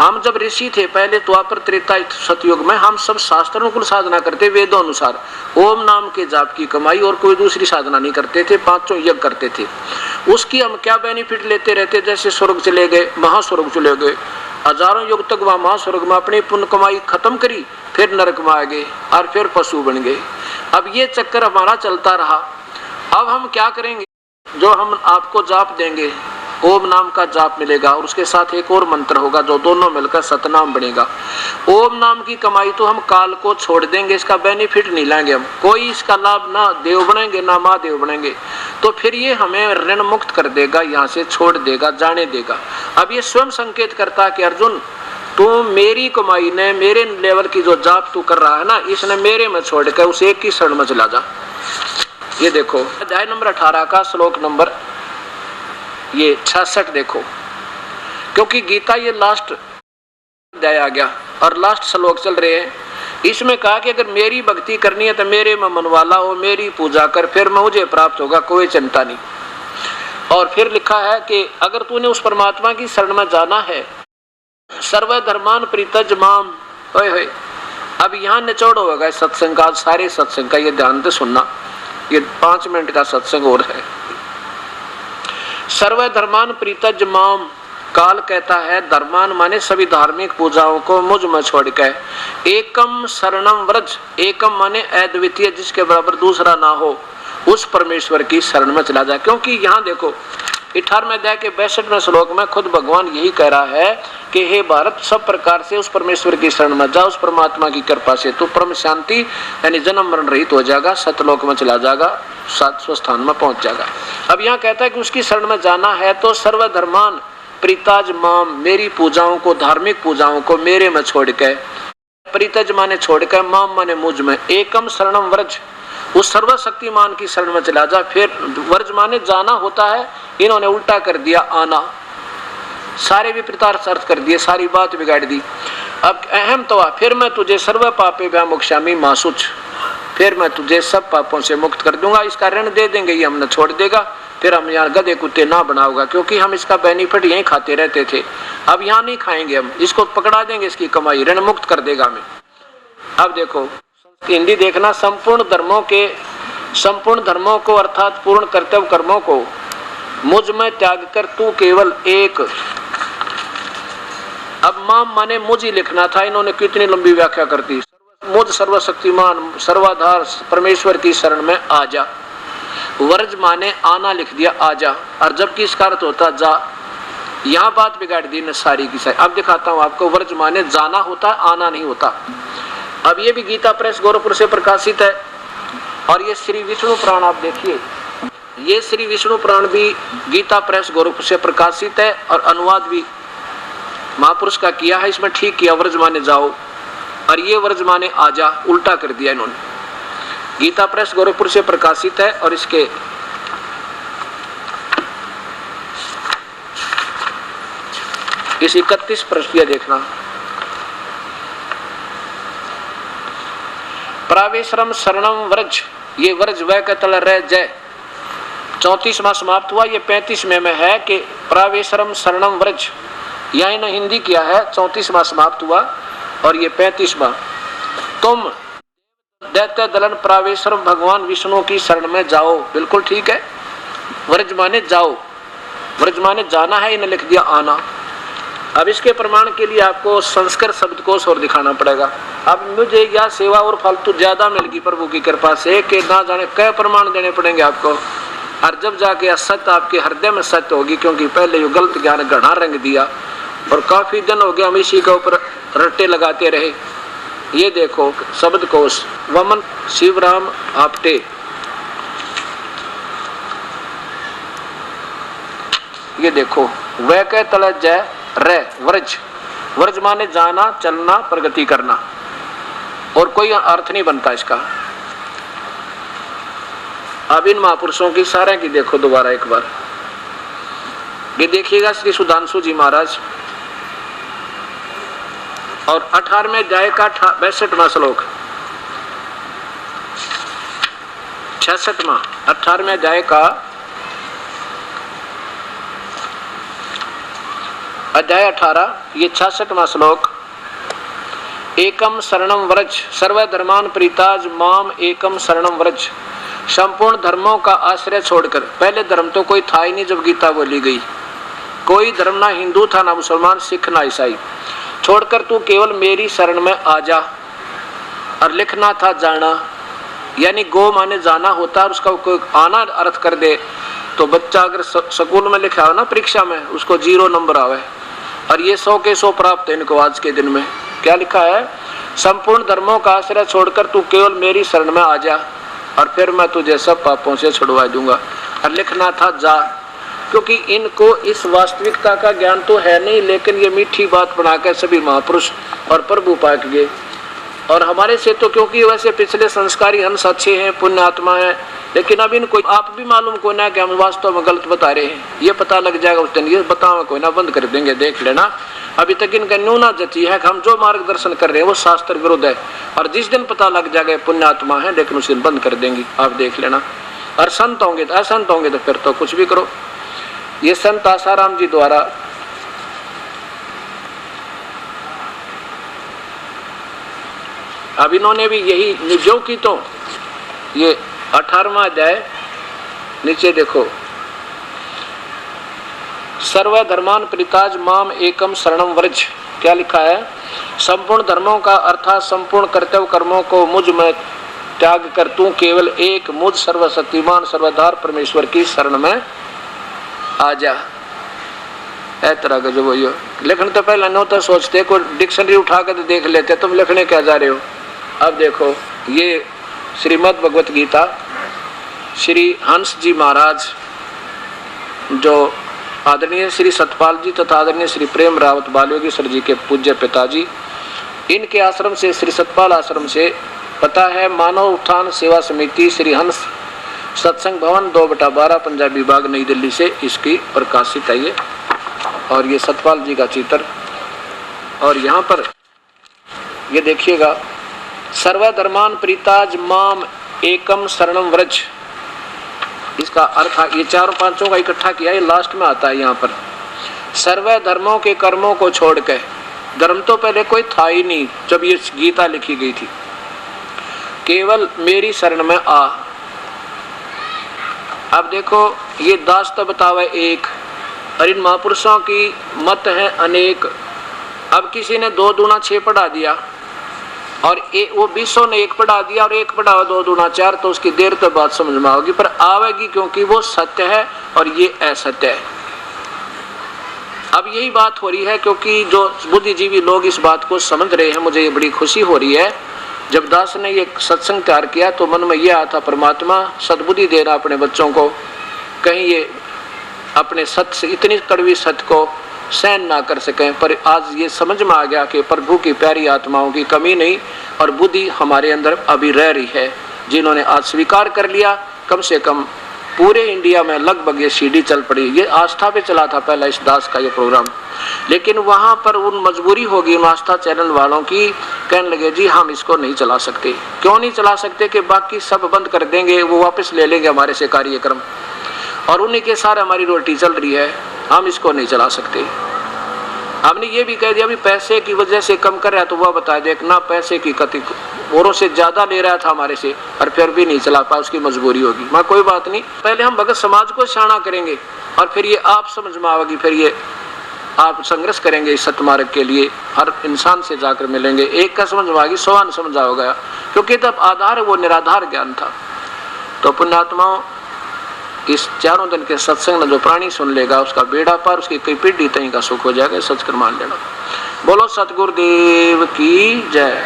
B: हम जब ऋषि थे, पहले द्वापर त्रेता सतयुग में, हम सब शास्त्रों को साधना करते, वेदों अनुसार ओम नाम के जाप की कमाई, और कोई दूसरी साधना नहीं करते थे, पांचों यज्ञ करते थे। उसकी हम क्या बेनिफिट लेते रहते, जैसे स्वर्ग चले गए, महास्वर्ग चले गए, हजारों युग तक वहां महास्वर्ग में अपनी पुण्य कमाई खत्म करी, फिर नरक में आ गए और फिर पशु बन गए। अब ये चक्कर हमारा चलता रहा। अब हम क्या करेंगे, जो हम आपको जाप देंगे, ओम नाम का जाप मिलेगा, और उसके साथ एक और मंत्र होगा जो दोनों मिलकर सतनाम बनेगा। ओम नाम की कमाई तो हम काल को छोड़ देंगे, इसका बेनिफिट नहीं लेंगे हम, कोई इसका लाभ ना देव बनेंगे ना महादेव बनेंगे, तो फिर ये हमें ऋण मुक्त कर देगा, यहाँ से छोड़ देगा, जाने देगा। अब ये स्वयं संकेत करता है कि अर्जुन, तू मेरी कमाई ने, मेरे लेवल की जो जाप तू कर रहा है ना, इसने मेरे में छोड़ कर उस एक की शरण में चला जा। ये देखो अध्याय नंबर 18 का श्लोक नंबर ये 66 देखो, क्योंकि गीता ये लास्ट अध्याय आ गया और लास्ट श्लोक चल रहे हैं। इसमें कहा कि अगर मेरी भक्ति करनी है तो मेरे में मन वाला हो, मेरी पूजा कर, फिर मुझे प्राप्त होगा, कोई चिंता नहीं। और फिर लिखा है कि अगर तूने उस परमात्मा की शरण में जाना है, सर्वधर्मान परित्यज माम, होए अब यहाँ निचोड़ होगा सत्संग का, सारे सत्संग का, ये ध्यान से सुनना, ये 5 मिनट का सत्संग और है। सर्वधर्मान परित्यज माम, काल कहता है धर्मान माने सभी धार्मिक पूजाओं को मुझ में छोड़कर, एकम शरणम व्रज, एकम माने अद्वितीय, जिसके बराबर दूसरा ना हो, उस परमेश्वर की शरण में चला जाए। क्योंकि यहाँ देखो 18वें अध्याय के 62वें श्लोक में खुद भगवान यही कह रहा है कि हे भारत, सब प्रकार से उस परमेश्वर की शरण में जा, उस परमात्मा की कृपा से तू परम शांति यानी जन्म मरण रहित हो जाएगा, सतलोक में चला जाएगा, स्वस्थान में पहुंच जाएगा। अब यहाँ कहता है कि उसकी शरण में जाना है तो सर्वधर्मान परित्यज माम, मेरी पूजाओं को, धार्मिक पूजाओं को मेरे में छोड़ के, परित्यज माने छोड़ के, माम माने मुझ में, एकम शरणम व्रज, उस सर्वशक्तिमान की शरण में चला जा। फिर व्रज माने जाना होता है, इन्होंने उल्टा कर दिया आना, सारे विपरीतार्थ अर्थ कर दिए, सारी बात बिगाड़ दी। अब अहम तो फिर मैं तुझे सर्व पापे व्यामोक्षामि मा शुच, फिर मैं तुझे सब पापों से मुक्त कर दूंगा, इसका ऋण दे देंगे, ये हमने छोड़ देगा, फिर हम यहाँ गधे कुत्ते ना बनाओगा, क्योंकि हम इसका बेनिफिट यहीं खाते रहते थे, अब यहाँ नहीं खाएंगे, हम इसको पकड़ा देंगे, इसकी कमाई ऋण मुक्त कर देगा हमें। अब देखो हिंदी देखना, संपूर्ण धर्मों को अर्थात पूर्ण कर्तव्य कर्मों को मुझ में त्याग कर तू केवल एक, अब माम माने मुझ ही लिखना था, इन्होंने कितनी लंबी व्याख्या कर दी, मुझ सर्वशक्तिमान सर्वाधार परमेश्वर की शरण में आ जा। वर्ज माने आना लिख दिया, आ जा, और जबकि इसका अर्थ होता जा, यहाँ बात बिगाड़ दी न सारी की सारी। अब दिखाता हूँ आपको, वर्ज माने जाना होता है, आना नहीं होता। अब ये भी गीता प्रेस गोरखपुर से प्रकाशित है, और ये श्री विष्णु पुराण आप देखिए, ये श्री विष्णु पुराण भी गीता प्रेस गोरखपुर से प्रकाशित है, और अनुवाद भी महापुरुष का किया है, इसमें ठीक किया, व्रज माने जाओ, और ये व्रज माने आजा, उल्टा कर दिया इन्होंने। गीता प्रेस गोरखपुर से प्रकाशित है, और इसके इस 31 पृष्ठ देखना, प्रावेशरम शरणम व्रज, ये व्रज वह का तल रह जय 34वां समाप्त हुआ, ये 35वें में है कि प्रावेशरम शरणम व्रज, यहाँ इन्होंने हिंदी किया है, 34वां समाप्त हुआ, और ये 35वां, तुम दैत्य दलन प्रावेशरम भगवान विष्णु की शरण में जाओ, बिल्कुल ठीक है, व्रज माने जाओ, व्रज माने जाना है, इन्हें लिख दिया आना। अब इसके प्रमाण के लिए आपको संस्कृत शब्दकोश और दिखाना पड़ेगा। अब मुझे यह सेवा और फालतू ज्यादा मिलेगी प्रभु की कृपा से कि ना जाने कई प्रमाण देने पड़ेंगे आपको, और जब जाके सत्य आपके हृदय में सत्य होगी, क्योंकि पहले ये गलत ज्ञान घना रंग दिया, और काफी दिन हो गया हम इसी के ऊपर रट्टे लगाते रहे। ये देखो शब्दकोश, वमन शिवराम आपटे, ये देखो, वह के तले जय रे व्रज, व्रज माने जाना, चलना, प्रगति करना, और कोई अर्थ नहीं बनता इसका। अब इन महापुरुषों की सारे की देखो दोबारा एक बार, ये देखिएगा श्री सुधांशु जी महाराज, और 18वें अध्याय का 62वां श्लोक, 66वां 18वें अध्याय का अध्याय 18 ये 66वां श्लोक। एकम शरणम व्रज सर्वधर्मान प्रीताज माम एकम शरणम व्रज। संपूर्ण धर्मों का आश्रय छोड़कर, पहले धर्म तो कोई था ही नहीं जब गीता बोली गई, कोई धर्म ना हिंदू था, ना मुसलमान, सिख, ना ईसाई, छोड़कर तू केवल मेरी शरण में आ जा। और लिखना था जाना, यानी गो माने जाना होता है, उसका कोई आना अर्थ कर दे तो बच्चा अगर स्कूल में लिखा हो ना परीक्षा में, उसको 0 नंबर आवे। और ये 100 के 100 प्राप्त है इनको आज के दिन में। क्या लिखा है? संपूर्ण धर्मों का आश्रय छोड़कर तू केवल मेरी शरण में आ जा, और फिर मैं तुझे सब पापों से छुड़वा दूंगा। और लिखना था जा, क्योंकि इनको इस वास्तविकता का ज्ञान तो है नहीं, लेकिन ये मीठी बात बनाकर सभी महापुरुष और प्रभु पाक गए। और हमारे से तो क्योंकि वैसे पिछले संस्कारी हंस अच्छे हैं, पुण्य आत्मा है, लेकिन अब इनको आप भी मालूम को ना कि हम वास्तव में गलत बता रहे हैं, ये पता लग जाएगा उस दिन, ये बताओ कोई ना, बंद कर देंगे, देख लेना। अभी तक इनका न्यूना जची है कि हम जो मार्गदर्शन कर रहे हैं वो शास्त्र विरुद्ध है, और जिस दिन पता लग जाएगा पुण्य आत्मा है, लेकिन उस दिन बंद कर देंगे, आप देख लेना। और संत होंगे तो असंत होंगे तो फिर तो कुछ भी करो। ये संत आसाराम जी द्वारा अब इन्होंने भी यही निजों की, तो ये 18वां अध्याय नीचे देखो, सर्वधर्मान प्रीताज माम एकम शरणम व्रज। क्या लिखा है? संपूर्ण धर्मों का अर्थात संपूर्ण कर्तव्य कर्मों को मुझ में त्याग कर तू केवल एक मुझ सर्वशक्तिमान सर्वधार परमेश्वर की शरण में आ जा। ऐ तरह का जो वो लिखने तो पहले न तो सोचते, कोई डिक्शनरी उठा कर देख लेते, तुम लिखने क्या जा रहे हो। अब देखो, ये श्रीमद् भगवत गीता श्री हंस जी महाराज, जो आदरणीय श्री सतपाल जी तथा आदरणीय श्री प्रेम रावत बालयोगेश्वर जी के पूज्य पिताजी, इनके आश्रम से, श्री सतपाल आश्रम से, पता है मानव उत्थान सेवा समिति श्री हंस सत्संग भवन 2/12 पंजाबी बाग नई दिल्ली से इसकी प्रकाशित है ये। और ये सतपाल जी का चित्र, और यहाँ पर ये देखिएगा, सर्वधर्मान प्रीताज माम एकम शरणम व्रज। इसका अर्थ ये 4-5 का इकट्ठा किया, ये लास्ट में आता है यहाँ पर। सर्व धर्मों के कर्मों को छोड़ के, धर्म तो पहले कोई था ही नहीं जब ये गीता लिखी गई थी, केवल मेरी शरण में आ। अब देखो, ये दास तो बतावे एक, और इन महापुरुषों की मत है अनेक। अब किसी ने 2 दूना 6 पढ़ा दिया, और वो 20 ने 1 पढ़ा दिया, और 1 पढ़ा 2 दूना 4, तो उसकी देर तो बात समझ में आओगी, पर आवेगी, क्योंकि वो सत्य है और ये असत्य है। अब यही बात हो रही है, क्योंकि जो बुद्धिजीवी लोग इस बात को समझ रहे हैं, मुझे ये बड़ी खुशी हो रही है। जब दास ने ये सत्संग तैयार किया तो मन में ये आया था, परमात्मा सद्बुद्धि देना अपने बच्चों को, कहीं ये अपने सत्य से इतनी कड़वी सत्य को सहन ना कर सकें। पर आज ये समझ में आ गया कि प्रभु की प्यारी आत्माओं की कमी नहीं, और बुद्धि हमारे अंदर अभी रह रही है, जिन्होंने आज स्वीकार कर लिया। कम से कम पूरे इंडिया में लगभग ये सीडी चल पड़ी, ये आस्था पे चला था पहला इस दास का ये प्रोग्राम, लेकिन वहाँ पर उन मजबूरी होगी उन आस्था चैनल वालों की, कहने लगे जी हम इसको नहीं चला सकते। क्यों नहीं चला सकते? कि बाकी सब बंद कर देंगे, वो वापस ले लेंगे हमारे से कार्यक्रम, और उन्हीं के सारे हमारी रोटी चल रही है, हम इसको नहीं चला सकते। हमने ये भी कह दिया भी पैसे की वजह से कम कर रहा है, तो वह बता दे ना पैसे की कति औरों से ज्यादा ले रहा था हमारे से, और फिर भी नहीं चला पाया, उसकी मजबूरी होगी। मैं कोई बात नहीं, पहले हम भगत समाज को शाना करेंगे, और फिर ये आप समझ में आएगी, फिर ये आप संघर्ष करेंगे इस सतमार्ग के लिए, हर इंसान से जाकर मिलेंगे, एक का समझ में आएगी, 100 न समझ आओगा, क्योंकि तब आधार वो निराधार ज्ञान था। तो पुण्यात्माओं, इस 4 दिन के सत्संग में जो प्राणी सुन लेगा उसका बेड़ा पार, उसकी कई पीढ़ी तई का सुख हो जाएगा, सच कर मान लेना। बोलो सतगुरुदेव की जय।